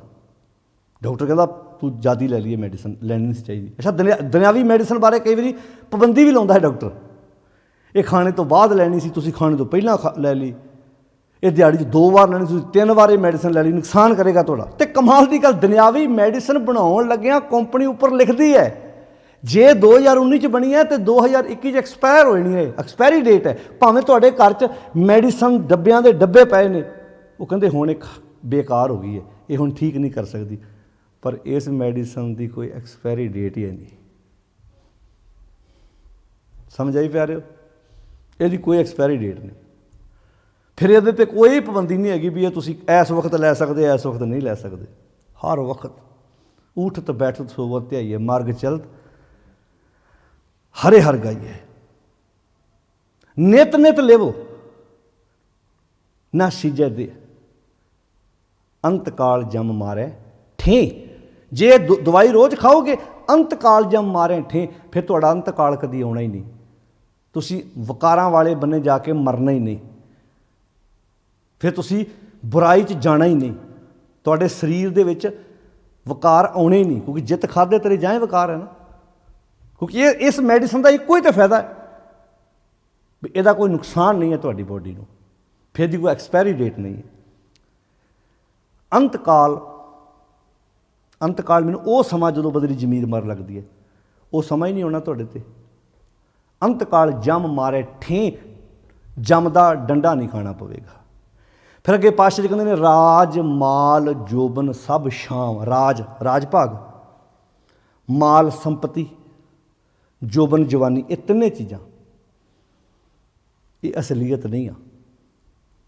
ਡਾਕਟਰ ਕਹਿੰਦਾ ਤੂੰ ਜ਼ਿਆਦਾ ਲੈ ਲਈਏ ਮੈਡੀਸਨ, ਲੈਣੀ ਨਹੀਂ ਚਾਹੀਦੀ। ਅੱਛਾ, ਦੁਨਿਆਵੀ ਮੈਡੀਸਨ ਬਾਰੇ ਕਈ ਵਾਰੀ ਪਾਬੰਦੀ ਵੀ ਲਾਉਂਦਾ ਹੈ ਡਾਕਟਰ। ਇਹ ਖਾਣੇ ਤੋਂ ਬਾਅਦ ਲੈਣੀ ਸੀ, ਤੁਸੀਂ ਖਾਣੇ ਤੋਂ ਪਹਿਲਾਂ ਲੈ ਲਈ। ਇਹ ਦਿਹਾੜੀ 'ਚ 2 ਵਾਰ ਲੈਣੀ, ਤੁਸੀਂ 3 ਵਾਰ ਇਹ ਮੈਡੀਸਨ ਲੈ ਲਈ, ਨੁਕਸਾਨ ਕਰੇਗਾ ਤੁਹਾਡਾ। ਅਤੇ ਕਮਾਲ ਦੀ ਗੱਲ, ਦੁਨਿਆਵੀ ਮੈਡੀਸਨ ਬਣਾਉਣ ਲੱਗਿਆਂ ਕੰਪਨੀ ਉੱਪਰ ਲਿਖਦੀ ਹੈ ਜੇ 2019 'ਚ ਬਣੀ ਹੈ ਅਤੇ 2021 'ਚ ਐਕਸਪਾਇਰ ਹੋ ਜਾਣੀ ਹੈ, ਐਕਸਪਾਇਰੀ ਡੇਟ ਹੈ। ਭਾਵੇਂ ਤੁਹਾਡੇ ਘਰ 'ਚ ਮੈਡੀਸਨ ਡੱਬਿਆਂ ਦੇ ਡੱਬੇ ਪਏ ਨੇ, ਉਹ ਕਹਿੰਦੇ ਹੁਣ ਇਹ ਬੇਕਾਰ ਹੋ ਗਈ ਹੈ, ਇਹ ਹੁਣ ਠੀਕ ਨਹੀਂ ਕਰ ਸਕਦੀ, ਪਰ ਇਸ ਮੈਡੀਸਨ ਦੀ ਕੋਈ ਐਕਸਪਾਇਰੀ ਡੇਟ ਹੀ ਹੈ ਨਹੀਂ। ਸਮਝ ਆਈ ਪਿਆਰਿਓ? ਇਹਦੀ ਕੋਈ ਐਕਸਪਾਇਰੀ ਡੇਟ ਨਹੀਂ। ਫਿਰ ਇਹਦੇ 'ਤੇ ਕੋਈ ਪਾਬੰਦੀ ਨਹੀਂ ਹੈਗੀ ਵੀ ਇਹ ਤੁਸੀਂ ਇਸ ਵਕਤ ਲੈ ਸਕਦੇ, ਇਸ ਵਕਤ ਨਹੀਂ ਲੈ ਸਕਦੇ। ਹਰ ਵਕਤ ऊठत बैठत सोवत ध्याइए, मार्ग चलत हरे हर गाइए। नित नित लेवो ना सीजे दे, अंतकाल जम मारे ठे। जे दवाई रोज़ खाओगे अंतकाल जम मारे ठे, फिर तुहाडा अंतकाल कदी आउणा ही नहीं। तुसीं वकारां वाले बन्ने जाके मरना ही नहीं, फिर तुसीं बुराई च जाना ही नहीं। तुहाडे शरीर दे विच वकार आने ही नहीं, क्योंकि जित खादे तेरे जाए वकार है ना। क्योंकि ये इस मैडिसन का एको ही तो फायदा है भी इसका कोई नुकसान नहीं है तुहाडी बॉडी नूं, फिर दी कोई एक्सपायरी डेट नहीं है। अंतकाल, अंतकाल मैनूं वो समा जो बदली जमीर मर लगती है, वो समा ही नहीं आना तुहाडे ते। अंतकाल जम मारे ठे, जम का डंडा नहीं खाना पवेगा। फिर अगे पातशाह जी कहते हैं राज माल जोबन सब शाम। राज, राज भाग, माल संपत्ति, जोबन जवानी, ये तिन्ने चीज़ां ये असलीयत नहीं आ,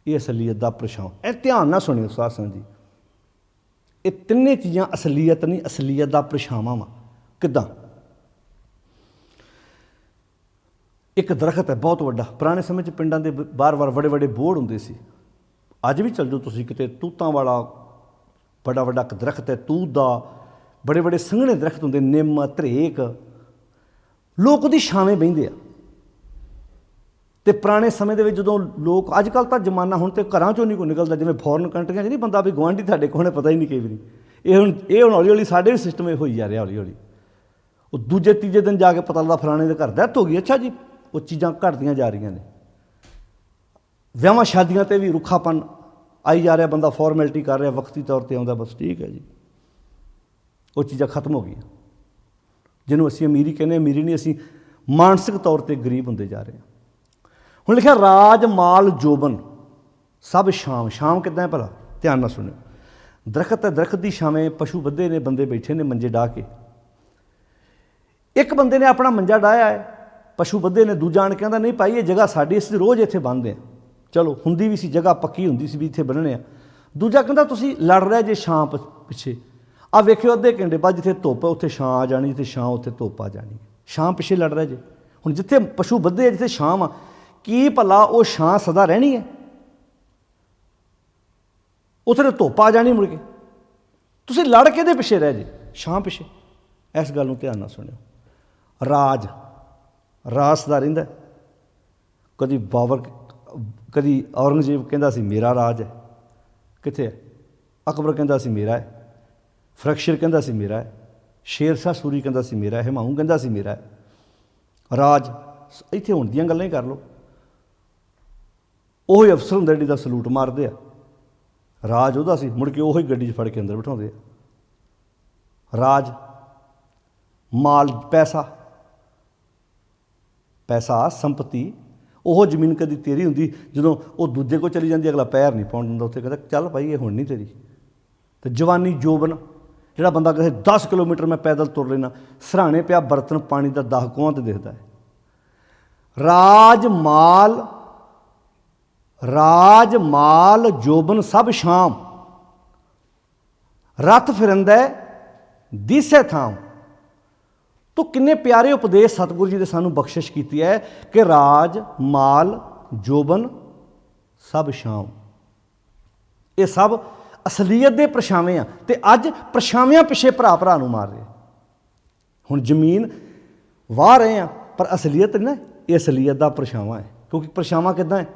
ये असलीयत का परछावां। ये ध्यान ना सुनियो साध संगत जी, ये तिन्ने चीज़ां असलीयत नहीं, असलीयत का परछावां वा। किदां? एक दरखत है बहुत वड्डा, पुराने समय च पिंडां दे बार बार बड़े बड़े बोर्ड हुंदे सी। अज भी चल जाओ तुसीं किते, तूतां वाला बड़ा वड्डा एक दरखत है, तूत दा, बड़े बड़े संघने दरखत हुंदे, निम, धरेक, लोग उहदी छावें बहिंदे आ। ते पुराने समय दे विच जदों लोग, अजकल तां जमाना हुण ते घरां चों नहीं कोई निकलदा, जिवें फॉरन कंट्रियां च नहीं बंदा भी गुआंढी तुहाडे कोल पता ही नहीं कई वारी। ये हुण हौली हौली साडे भी सिस्टम होई जा रिहा हौली हौली। वो दूजे तीजे दिन जाके पता लगदा फलाणे दे घर डैथ हो गई, अच्छा जी, वो चीज़ां घटदियां जा रही ने। विआहां शादियां ते भी रुखापन आई जा रहा, बंदा फॉर्मैलिटी कर रहा, वक्ती तौर पर आउंदा, बस ठीक है जी, वो चीज़ां खत्म हो गई। जिन्हों असीं अमीरी कहने, अमीरी नहीं, असीं मानसिक तौर पर गरीब होंदे जा रहे हैं। हुण लिखिआ राज माल जोबन सब शाम। शाम किदां है भला? ध्यान नाल सुनियो। दरखत है, दरखत की छावें पशु बद्धे ने, बंदे बैठे ने मंजे डाह के। एक बंदे ने अपना मंजा डाया है, पशु बद्धे ने, दूजा आण के कहंदा नहीं भाई ये जगह साडी, असीं रोज़ इत्थे बन्नदे हां। चलो हुंदी भी सी जगह, पक्की हुंदी सी भी इत्थे बन्नणे आ। दूजा कहंदा तुसीं लड़ रहे जे छां पिछे, आ वेखिओ अद्धे घंटे बाद जिथे धुप्प है उत्थे छां आ जानी, जिथे छां उत्थे धुप्प आ जानी। छां पिछे लड़ रहे जे। हुण जिथे पशु बद्धे आ, जिथे छां आ, की भला वो छां सदा रहनी है? उत्थे धुप्प आ जानी मुड़ के। तुसीं लड़ किहदे पिछे रह जे? छां पिछे। इस गल नूं ध्यान नाल सुणिओ। राज, राज सदा रहिंदा। कदी बाबर, कदी औरंगजेब कहंदा सी मेरा राज है, कित्थे है? अकबर कहंदा सी मेरा है, फरक्शर कहंदा सी मेरा है, शेरशाह सूरी कहंदा सी मेरा है, हुमायूं कहंदा सी मेरा है। राज इत्थे हुण दीयां गल्लां ही कर लो। ਉਹੀ अफसर हुंदा जिहड़ा सलूट मारदे आ, राज ਉਹਦਾ ਸੀ, मुड़ के ਉਹੀ ਗੱਡੀ 'ਚ ਫੜ ਕੇ ਅੰਦਰ ਬਿਠਾਉਂਦੇ ਆ। राज माल, पैसा, पैसा संपत्ति, ਉਹ ਜ਼ਮੀਨ कदी तेरी हुंदी, ਜਦੋਂ ਉਹ ਦੂਜੇ ਕੋਲ ਚਲੀ ਜਾਂਦੀ अगला पैर नहीं पाउण दिंदा उत्थे, कहदा ਚੱਲ भाई ਇਹ ਹੁਣ नहीं तेरी। ਤੇ जवानी जोबन, ਜਿਹੜਾ ਬੰਦਾ ਕਹੇ 10 किलोमीटर मैं पैदल तुर लेना, सराहने पिया बर्तन पानी का 10 ਕੂਹਾਂ ਤੇ दिखता है। राज माल, राज माल जोबन सब शाम, रथ फिरंदा दिसे थाम। तो किन्ने प्यारे उपदेश सतगुरु जी ने सानू बख्शिश की है कि राज माल जोबन सब शाम, ये सब असलीयत के परछावें आ। ते अज परछावें पिछे भरा भरा नूं मार रहे। हुण जमीन वाह रहे हैं पर असलीयत ना, ये असलीयत का परछावां है। क्योंकि परछावां किदां है?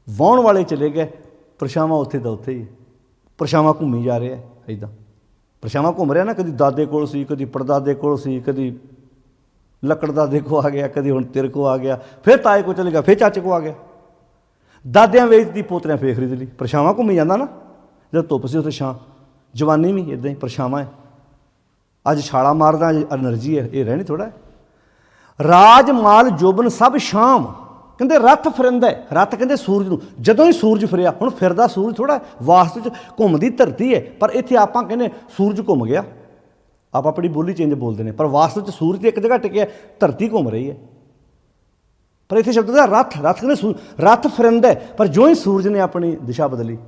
वाहण वाले चले गए, परछावां उत्थे दा उत्थे ही, परछावां घूमी जा रहे हैं। इदां परछावां घूम रहा ना, कभी दादे कोल सी, कभी पड़दादे कोल सी, कभी लकड़ दादे को आ गया, कभी हुण तेरे को आ गया, फिर ताए को चले गया, फिर चाचे को आ गया। दादियां वेचदी, पोतरियां फिर खरीद ली। परछावां घूमी जांदा ना, जब धुप्प सी उत्थे छां। जवानी भी इदां ही परछावां है। अज छाला मारदा, अज एनर्जी है, ये रहनी थोड़ा है। राज माल जोबन सब शाम, कहते रथ फिरंदा है। रथ कहते सूरज नूं, जदों ही सूरज फिरिया, हुण फिरदा सूरज थोड़ा वास्तव च घुमदी धरती है, पर इत्थे आपां कहने सूरज घुम गया। आप अपनी बोली चेंज बोलते हैं, पर वास्तव च सूरज एक जगह टिकिया, धरती घूम रही है। पर इत्थे शब्द है रथ, रथ कहते रथ फिरंदा है, पर जो ही सूरज ने अपनी दिशा बदली,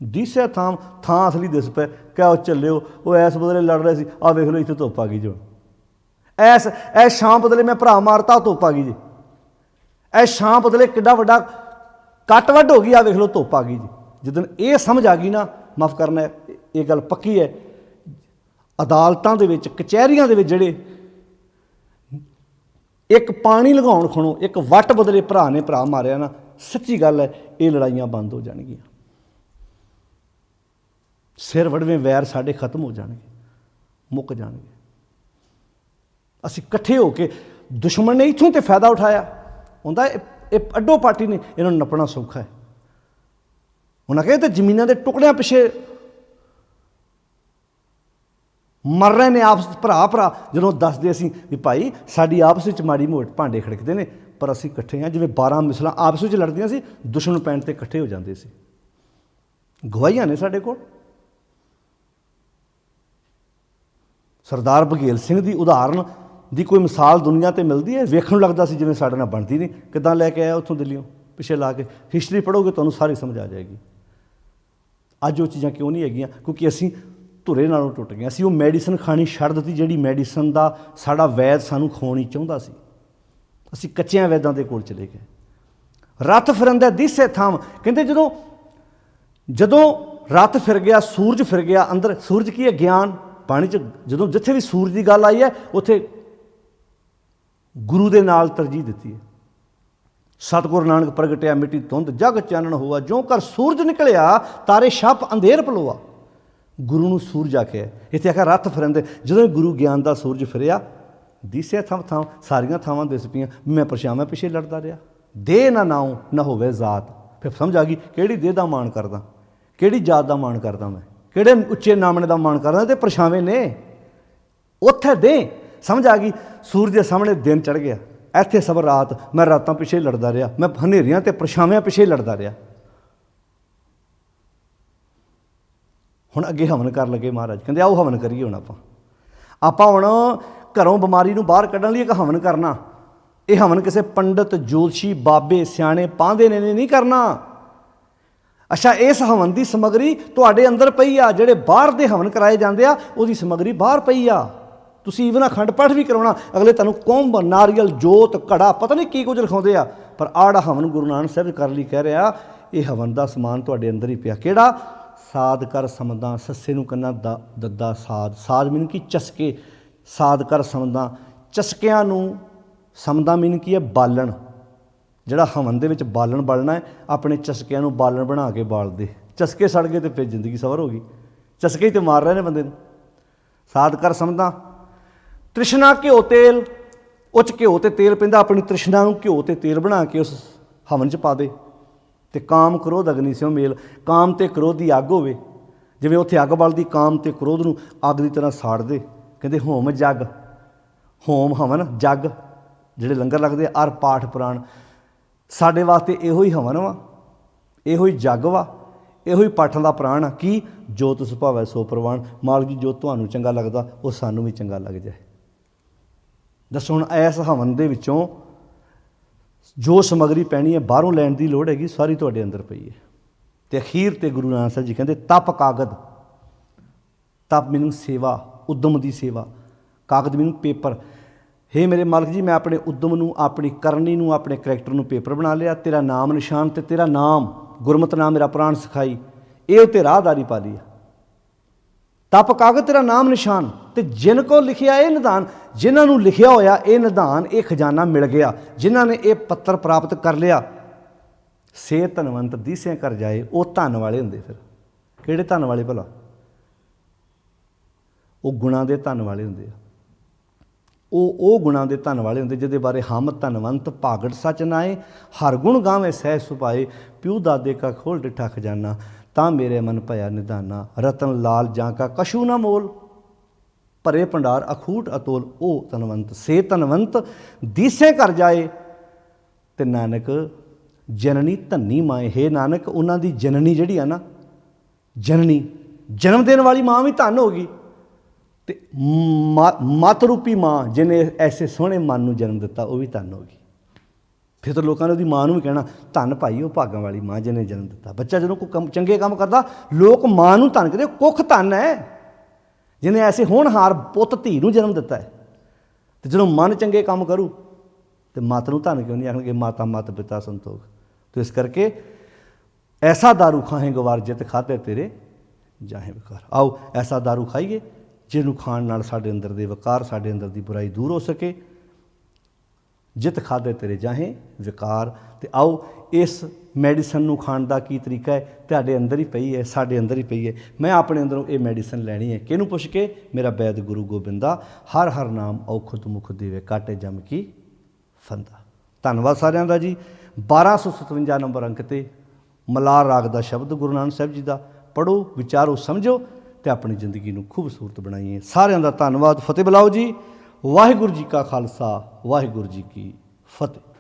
ਦਿਸੇ ਥਾਂ ਅਸਲੀ ਦਿਸ ਪਏ। ਕਿਆ ਉਹ ਚੱਲਿਓ, ਉਹ ਐਸ ਬਦਲੇ ਲੜ ਰਹੇ ਸੀ, ਆਹ ਵੇਖ ਲਓ ਇੱਥੇ ਧੁੱਪ ਆ ਗਈ ਜੀ। ਹੁਣ ਐਸ ਛਾਂ ਬਦਲੇ ਮੈਂ ਭਰਾ ਮਾਰਤਾ, ਉਹ ਧੁੱਪ ਆ ਗਈ ਜੀ। ਐਸ ਛਾਂ ਬਦਲੇ ਕਿੱਡਾ ਵੱਡਾ ਕੱਟ ਵੱਢ ਹੋ ਗਈ, ਆਹ ਵੇਖ ਲਓ ਧੁੱਪ ਆ ਗਈ ਜੀ। ਜਿੱਦਣ ਇਹ ਸਮਝ ਆ ਗਈ ਨਾ, ਮਾਫ਼ ਕਰਨਾ ਇਹ ਗੱਲ ਪੱਕੀ ਹੈ, ਅਦਾਲਤਾਂ ਦੇ ਵਿੱਚ ਕਚਹਿਰੀਆਂ ਦੇ ਵਿੱਚ ਜਿਹੜੇ ਇੱਕ ਪਾਣੀ ਲਗਾਉਣ ਖਣੋ ਇੱਕ ਵੱਟ ਬਦਲੇ ਭਰਾ ਨੇ ਭਰਾ ਮਾਰਿਆ ਨਾ, ਸੱਚੀ ਗੱਲ ਹੈ, ਇਹ ਲੜਾਈਆਂ ਬੰਦ ਹੋ ਜਾਣਗੀਆਂ। ਸਿਰ ਵੜਵੇਂ ਵੈਰ ਸਾਡੇ ਖਤਮ ਹੋ ਜਾਣਗੇ, ਮੁੱਕ ਜਾਣਗੇ। ਅਸੀਂ ਇਕੱਠੇ ਹੋ ਕੇ, ਦੁਸ਼ਮਣ ਨੇ ਇੱਥੋਂ ਤੇ ਫਾਇਦਾ ਉਠਾਇਆ ਹੁੰਦਾ, ਇਹ ਅੱਡੋ ਪਾਰਟੀ ਨੇ ਇਹਨਾਂ ਨੂੰ ਨੱਪਣਾ ਸੌਖਾ ਹੈ। ਉਹਨਾਂ ਕਹਿੰਦੇ ਜ਼ਮੀਨਾਂ ਦੇ ਟੁਕੜਿਆਂ ਪਿੱਛੇ ਮਰ ਰਹੇ ਨੇ ਆਪਸ ਭਰਾ। ਜਦੋਂ ਦੱਸਦੇ ਅਸੀਂ ਵੀ ਭਾਈ ਸਾਡੀ ਆਪਸ ਵਿੱਚ ਮਾੜੀ ਮੋਟ ਭਾਂਡੇ ਖੜਕਦੇ ਨੇ, ਪਰ ਅਸੀਂ ਇਕੱਠੇ ਹਾਂ। ਜਿਵੇਂ 12 ਮਿਸਲਾਂ ਆਪਸ ਵਿੱਚ ਲੜਦੀਆਂ ਸੀ, ਦੁਸ਼ਮਣ ਪੈਣ 'ਤੇ ਇਕੱਠੇ ਹੋ ਜਾਂਦੇ ਸੀ। ਗਵਾਹੀਆਂ ਨੇ ਸਾਡੇ ਕੋਲ। ਸਰਦਾਰ ਬਘੇਲ ਸਿੰਘ ਦੀ ਉਦਾਹਰਨ ਦੀ ਕੋਈ ਮਿਸਾਲ ਦੁਨੀਆ 'ਤੇ ਮਿਲਦੀ ਹੈ? ਵੇਖਣ ਨੂੰ ਲੱਗਦਾ ਸੀ ਜਿਵੇਂ ਸਾਡੇ ਨਾਲ ਬਣਦੀ ਨਹੀਂ। ਕਿੱਦਾਂ ਲੈ ਕੇ ਆਇਆ ਉੱਥੋਂ ਦਿੱਲੀੋਂ, ਪਿੱਛੇ ਲਾ ਕੇ ਹਿਸਟਰੀ ਪੜ੍ਹੋਗੇ ਤੁਹਾਨੂੰ ਸਾਰੀ ਸਮਝ ਆ ਜਾਏਗੀ। ਅੱਜ ਉਹ ਚੀਜ਼ਾਂ ਕਿਉਂ ਨਹੀਂ ਹੈਗੀਆਂ? ਕਿਉਂਕਿ ਅਸੀਂ ਧੁਰੇ ਨਾਲੋਂ ਟੁੱਟ ਗਏ। ਅਸੀਂ ਉਹ ਮੈਡੀਸਨ ਖਾਣੀ ਛੱਡ ਦਿੱਤੀ ਜਿਹੜੀ ਮੈਡੀਸਨ ਦਾ ਸਾਡਾ ਵੈਦ ਸਾਨੂੰ ਖਵਾਉਣੀ ਚਾਹੁੰਦਾ ਸੀ। ਅਸੀਂ ਕੱਚਿਆਂ ਵੈਦਾਂ ਦੇ ਕੋਲ ਚਲੇ ਗਏ। ਰੱਥ ਫਿਰੰਦਾ ਦਿਸੇ ਥਾਂ, ਕਹਿੰਦੇ ਜਦੋਂ ਰੱਥ ਫਿਰ ਗਿਆ, ਸੂਰਜ ਫਿਰ ਗਿਆ ਅੰਦਰ। ਸੂਰਜ ਕੀ ਹੈ? ਗਿਆਨ। ਪਾਣੀ 'ਚ ਜਦੋਂ ਜਿੱਥੇ ਵੀ ਸੂਰਜ ਦੀ ਗੱਲ ਆਈ ਹੈ, ਉੱਥੇ ਗੁਰੂ ਦੇ ਨਾਲ ਤਰਜੀਹ ਦਿੱਤੀ ਹੈ। ਸਤਿਗੁਰੂ ਨਾਨਕ ਪ੍ਰਗਟਿਆ ਮਿੱਟੀ ਧੁੰਦ, ਜਗ ਚਾਨਣ ਹੋਆ, ਜਿਉਂ ਕਰ ਸੂਰਜ ਨਿਕਲਿਆ, ਤਾਰੇ ਛਪ ਅੰਧੇਰ ਪਲੋਆ। ਗੁਰੂ ਨੂੰ ਸੂਰਜ ਆਖਿਆ। ਇੱਥੇ ਆਖਿਆ ਰੱਥ ਫਿਰੰਦੇ। ਜਦੋਂ ਗੁਰੂ ਗਿਆਨ ਦਾ ਸੂਰਜ ਫਿਰਿਆ, ਦਿਸਿਆ ਥਾਂ ਸਾਰੀਆਂ ਥਾਵਾਂ ਦਿਸ ਪਈਆਂ। ਮੈਂ ਪਰਛਾਵਾਂ ਪਿੱਛੇ ਲੜਦਾ ਰਿਹਾ। ਦੇਹ ਨਾ ਨਾਉ ਨਾ ਹੋਵੇ ਜ਼ਾਤ। ਫਿਰ ਸਮਝ ਆ ਗਈ ਕਿਹੜੀ ਦੇਹ ਦਾ ਮਾਣ ਕਰਦਾ, ਕਿਹੜੀ ਜਾਤ ਦਾ ਮਾਣ ਕਰਦਾ, ਮੈਂ ਕਿਹੜੇ ਉੱਚੇ ਨਾਮਣੇ ਦਾ ਮਾਣ ਕਰਦਾ। ਤੇ ਪਰਛਾਵੇਂ ਨੇ ਉੱਥੇ ਦੇ ਸਮਝ ਆ ਗਈ। ਸੂਰਜ ਦੇ ਸਾਹਮਣੇ ਦਿਨ ਚੜ੍ਹ ਗਿਆ, ਇੱਥੇ ਸਭ ਰਾਤ। ਮੈਂ ਰਾਤਾਂ ਪਿੱਛੇ ਲੜਦਾ ਰਿਹਾ, ਮੈਂ ਹਨੇਰੀਆਂ ਅਤੇ ਪਰਛਾਵਿਆਂ ਪਿੱਛੇ ਲੜਦਾ ਰਿਹਾ। ਹੁਣ ਅੱਗੇ ਹਵਨ ਕਰਨ ਲੱਗੇ ਮਹਾਰਾਜ। ਕਹਿੰਦੇ ਆਓ ਹਵਨ ਕਰੀਏ। ਹੁਣ ਆਪਾਂ ਹੁਣ ਘਰੋਂ ਬਿਮਾਰੀ ਨੂੰ ਬਾਹਰ ਕੱਢਣ ਲਈ ਇੱਕ ਹਵਨ ਕਰਨਾ। ਇਹ ਹਵਨ ਕਿਸੇ ਪੰਡਤ, ਜੋਤਸ਼ੀ, ਬਾਬੇ, ਸਿਆਣੇ ਪਾਂਦੇ ਨੇ ਨਹੀਂ ਕਰਨਾ। ਅੱਛਾ, ਇਸ ਹਵਨ ਦੀ ਸਮੱਗਰੀ ਤੁਹਾਡੇ ਅੰਦਰ ਪਈ ਆ। ਜਿਹੜੇ ਬਾਹਰ ਦੇ ਹਵਨ ਕਰਾਏ ਜਾਂਦੇ ਆ, ਉਹਦੀ ਸਮੱਗਰੀ ਬਾਹਰ ਪਈ ਆ। ਤੁਸੀਂ ਈਵਨ ਅਖੰਡ ਪਾਠ ਵੀ ਕਰਾਉਣਾ, ਅਗਲੇ ਤੁਹਾਨੂੰ ਕੁੰਭ, ਨਾਰੀਅਲ, ਜੋਤ, ਘੜਾ, ਪਤਾ ਨਹੀਂ ਕੀ ਕੁਝ ਲਿਖਾਉਂਦੇ ਆ। ਪਰ ਆੜਾ ਹਵਨ ਗੁਰੂ ਨਾਨਕ ਸਾਹਿਬ ਕਰਨ ਲਈ ਕਹਿ ਰਿਹਾ, ਇਹ ਹਵਨ ਦਾ ਸਮਾਨ ਤੁਹਾਡੇ ਅੰਦਰ ਹੀ ਪਿਆ। ਕਿਹੜਾ? ਸਾਧ ਕਰ ਸਮਦਾ, ਸੱਸੇ ਨੂੰ ਕੰਨਾ ਦੱਦਾ ਸਾਧ। ਸਾਧ ਮੀਨ ਕੀ ਚਸਕੇ, ਸਾਧ ਕਰ ਸਮਦਾ, ਚਸਕਿਆਂ ਨੂੰ। ਸਮਦਾ ਮੀਨ ਕੀ ਹੈ? ਬਾਲਣ। ਜਿਹੜਾ ਹਵਨ ਦੇ ਵਿੱਚ ਬਾਲਣ ਬਾਲਣਾ ਹੈ, ਆਪਣੇ ਚਸਕਿਆਂ ਨੂੰ ਬਾਲਣ ਬਣਾ ਕੇ ਬਾਲ ਦੇ। ਚਸਕੇ ਸੜ ਗਏ ਤੇ ਫਿਰ ਜ਼ਿੰਦਗੀ ਸਵਰ ਹੋ ਗਈ। ਚਸਕੇ ਹੀ ਤੇ ਮਾਰ ਰਹੇ ਨੇ ਬੰਦੇ ਨੂੰ। ਸਾਧ ਕਰ ਸਮਦਾ। ਤ੍ਰਿਸ਼ਨਾ ਘਿਓ ਤੇਲ, ਉਹ 'ਚ ਘਿਓ ਅਤੇ ਤੇਲ ਪੈਂਦਾ। ਆਪਣੀ ਤ੍ਰਿਸ਼ਨਾ ਨੂੰ ਘਿਓ ਅਤੇ ਤੇਲ ਬਣਾ ਕੇ ਉਸ ਹਵਨ 'ਚ ਪਾ ਦੇ। ਅਤੇ ਕਾਮ ਕ੍ਰੋਧ ਅਗਨੀ ਸਿਓ ਮੇਲ। ਕਾਮ ਅਤੇ ਕ੍ਰੋਧ ਦੀ ਅੱਗ ਹੋਵੇ। ਜਿਵੇਂ ਉੱਥੇ ਅੱਗ ਬਲਦੀ, ਕਾਮ ਅਤੇ ਕ੍ਰੋਧ ਨੂੰ ਅੱਗ ਦੀ ਤਰ੍ਹਾਂ ਸਾੜ ਦੇ। ਕਹਿੰਦੇ ਹੋਮ ਜਗ, ਹੋਮ ਹਵਨ, ਜਗ ਜਿਹੜੇ ਲੰਗਰ ਲੱਗਦੇ, ਅਰ ਪਾਠ ਪੁਰਾਣ। ਸਾਡੇ ਵਾਸਤੇ ਇਹੋ ਹੀ ਹਵਨ ਵਾ, ਇਹੋ ਹੀ ਜਗ ਵਾ, ਇਹੋ ਹੀ ਪਾਠਾਂ ਦਾ ਪ੍ਰਾਣ ਆ। ਕੀ? ਜੋ ਤੁਸ ਭਾਵੈ ਸੋ ਪ੍ਰਵਾਨ। ਮਾਲਕ ਜੀ, ਜੋ ਤੁਹਾਨੂੰ ਚੰਗਾ ਲੱਗਦਾ ਉਹ ਸਾਨੂੰ ਵੀ ਚੰਗਾ ਲੱਗ ਜਾਏ। ਦੱਸੋ ਹੁਣ ਇਸ ਹਵਨ ਦੇ ਵਿੱਚੋਂ ਜੋ ਸਮੱਗਰੀ ਪੈਣੀ ਹੈ, ਬਾਹਰੋਂ ਲੈਣ ਦੀ ਲੋੜ ਹੈਗੀ, ਸਾਰੀ ਤੁਹਾਡੇ ਅੰਦਰ ਪਈ ਹੈ। ਅਤੇ ਅਖੀਰ 'ਤੇ ਗੁਰੂ ਨਾਨਕ ਸਾਹਿਬ ਜੀ ਕਹਿੰਦੇ ਤਪ ਕਾਗਦ। ਤਪ ਮੀਨਿੰਗ ਸੇਵਾ, ਉਦਮ ਦੀ ਸੇਵਾ। ਕਾਗਦ ਮੀਨਿੰਗ ਪੇਪਰ। ਹੇ ਮੇਰੇ ਮਾਲਕ ਜੀ, ਮੈਂ ਆਪਣੇ ਉਦਮ ਨੂੰ, ਆਪਣੀ ਕਰਨੀ ਨੂੰ, ਆਪਣੇ ਕਰੈਕਟਰ ਨੂੰ ਪੇਪਰ ਬਣਾ ਲਿਆ। ਤੇਰਾ ਨਾਮ ਨਿਸ਼ਾਨ ਅਤੇ ਤੇਰਾ ਨਾਮ ਗੁਰਮਤਿ ਨਾਮ ਮੇਰਾ ਪ੍ਰਾਣ ਸਿਖਾਈ, ਇਹ ਉੱਤੇ ਰਾਹਦਾਰੀ ਪਾ ਲਈ। ਤਪ ਕਾਗਦ ਤੇਰਾ ਨਾਮ ਨਿਸ਼ਾਨ। ਅਤੇ ਜਿਨ ਕੋ ਲਿਖਿਆ ਇਹ ਨਿਦਾਨ, ਜਿਨ੍ਹਾਂ ਨੂੰ ਲਿਖਿਆ ਹੋਇਆ ਇਹ ਨਿਦਾਨ, ਇਹ ਖਜ਼ਾਨਾ ਮਿਲ ਗਿਆ, ਜਿਨ੍ਹਾਂ ਨੇ ਇਹ ਪੱਤਰ ਪ੍ਰਾਪਤ ਕਰ ਲਿਆ, ਸੇ ਧਨਵੰਤ ਦਿਸਿਆ ਕਰ ਜਾਏ। ਉਹ ਧਨ ਵਾਲੇ ਹੁੰਦੇ। ਫਿਰ ਕਿਹੜੇ ਧਨ ਵਾਲੇ ਭਲਾ? ਉਹ ਗੁਣਾਂ ਦੇ ਧਨ ਵਾਲੇ ਹੁੰਦੇ ਆ। ਉਹ ਗੁਣਾਂ ਦੇ ਧਨ ਵਾਲੇ ਹੁੰਦੇ ਜਿਹਦੇ ਬਾਰੇ ਹਮ ਧਨਵੰਤ ਭਾਗੜ ਸੱਚ ਨਾਏ, ਹਰ ਗੁਣ ਗਾਵੇਂ ਸਹਿ ਸੁਭਾਏ, ਪਿਉ ਦਾਦੇ ਕਾ ਖੋਲ ਡਿਠਾ ਖਜ਼ਾਨਾ, ਤਾਂ ਮੇਰੇ ਮਨ ਭਇਆ ਨਿਧਾਨਾ, ਰਤਨ ਲਾਲ ਜਾਂ ਕਾ ਕਛੂ ਨਾ ਮੋਲ, ਭਰੇ ਭੰਡਾਰ ਅਖੂਟ ਅਤੋਲ। ਉਹ ਧਨਵੰਤ, ਸੇ ਧਨਵੰਤ ਦਿਸੇ ਕਰ ਜਾਏ। ਤੇ ਨਾਨਕ ਜਨਨੀ ਧੰਨੀ ਮਾਏ। ਹੇ ਨਾਨਕ, ਉਹਨਾਂ ਦੀ ਜਨਨੀ ਜਿਹੜੀ ਆ ਨਾ, ਜਨਨੀ ਜਨਮ ਦੇਣ ਵਾਲੀ ਮਾਂ ਵੀ ਧਨ ਹੋ ਗਈ। ਅਤੇ ਮਤ ਰੂਪੀ ਮਾਂ ਜਿਹਨੇ ਐਸੇ ਸੋਹਣੇ ਮਨ ਨੂੰ ਜਨਮ ਦਿੱਤਾ, ਉਹ ਵੀ ਧਨ ਹੋ ਗਈ। ਫਿਰ ਤਾਂ ਲੋਕਾਂ ਨੇ ਉਹਦੀ ਮਾਂ ਨੂੰ ਵੀ ਕਹਿਣਾ ਧੰਨ ਭਾਈ ਉਹ ਭਾਗਾਂ ਵਾਲੀ ਮਾਂ ਜਿਹਨੇ ਜਨਮ ਦਿੱਤਾ। ਬੱਚਾ ਜਦੋਂ ਕੋਈ ਕੰਮ ਚੰਗੇ ਕੰਮ ਕਰਦਾ ਲੋਕ ਮਾਂ ਨੂੰ ਧੰਨ ਕਹਿੰਦੇ, ਕੁੱਖ ਧੰਨ ਹੈ ਜਿਹਨੇ ਐਸੇ ਹੋਣਹਾਰ ਪੁੱਤ ਧੀ ਨੂੰ ਜਨਮ ਦਿੱਤਾ ਹੈ। ਅਤੇ ਜਦੋਂ ਮਨ ਚੰਗੇ ਕੰਮ ਕਰੂ ਤੇ ਮੱਤ ਨੂੰ ਧੰਨ ਕਿਉਂ ਨਹੀਂ ਆਖਣਗੇ, ਮਾਤਾ ਮਤ ਪਿਤਾ ਸੰਤੋਖ। तो इस करके ऐसा दारू खाहें गवार जित खाते तेरे जाहें विकार। आओ ऐसा दारू खाइए जिन्हों खाण नाल साडे अंदर दे विकार, साडे अंदर दी बुराई दूर हो सके। जित खाते तेरे जाहें विकार। तो आओ इस मैडिसन नूं खाण दा की तरीका है, तुहाडे अंदर ही पई है, साडे अंदर ही पई है। मैं अपने अंदरों ये मैडिसन लैनी है, किहनूं पुछ के, मेरा वैद गुरु गोबिंदा हर हर नाम औखद मुख देवे काटे जम की फंदा। धन्नवाद सारिਆਂ ਦਾ जी। 1257 नंबर अंक ते मलार राग का शब्द गुरु नानक साहब जी का पढ़ो, विचारो, समझो तो अपनी जिंदगी को खूबसूरत बनाइए। सारिਆਂ ਦਾ धन्नवाद। फतेह बुलाओ जी। वाहिगुरू जी का खालसा, वाहिगुरू जी की फतेह।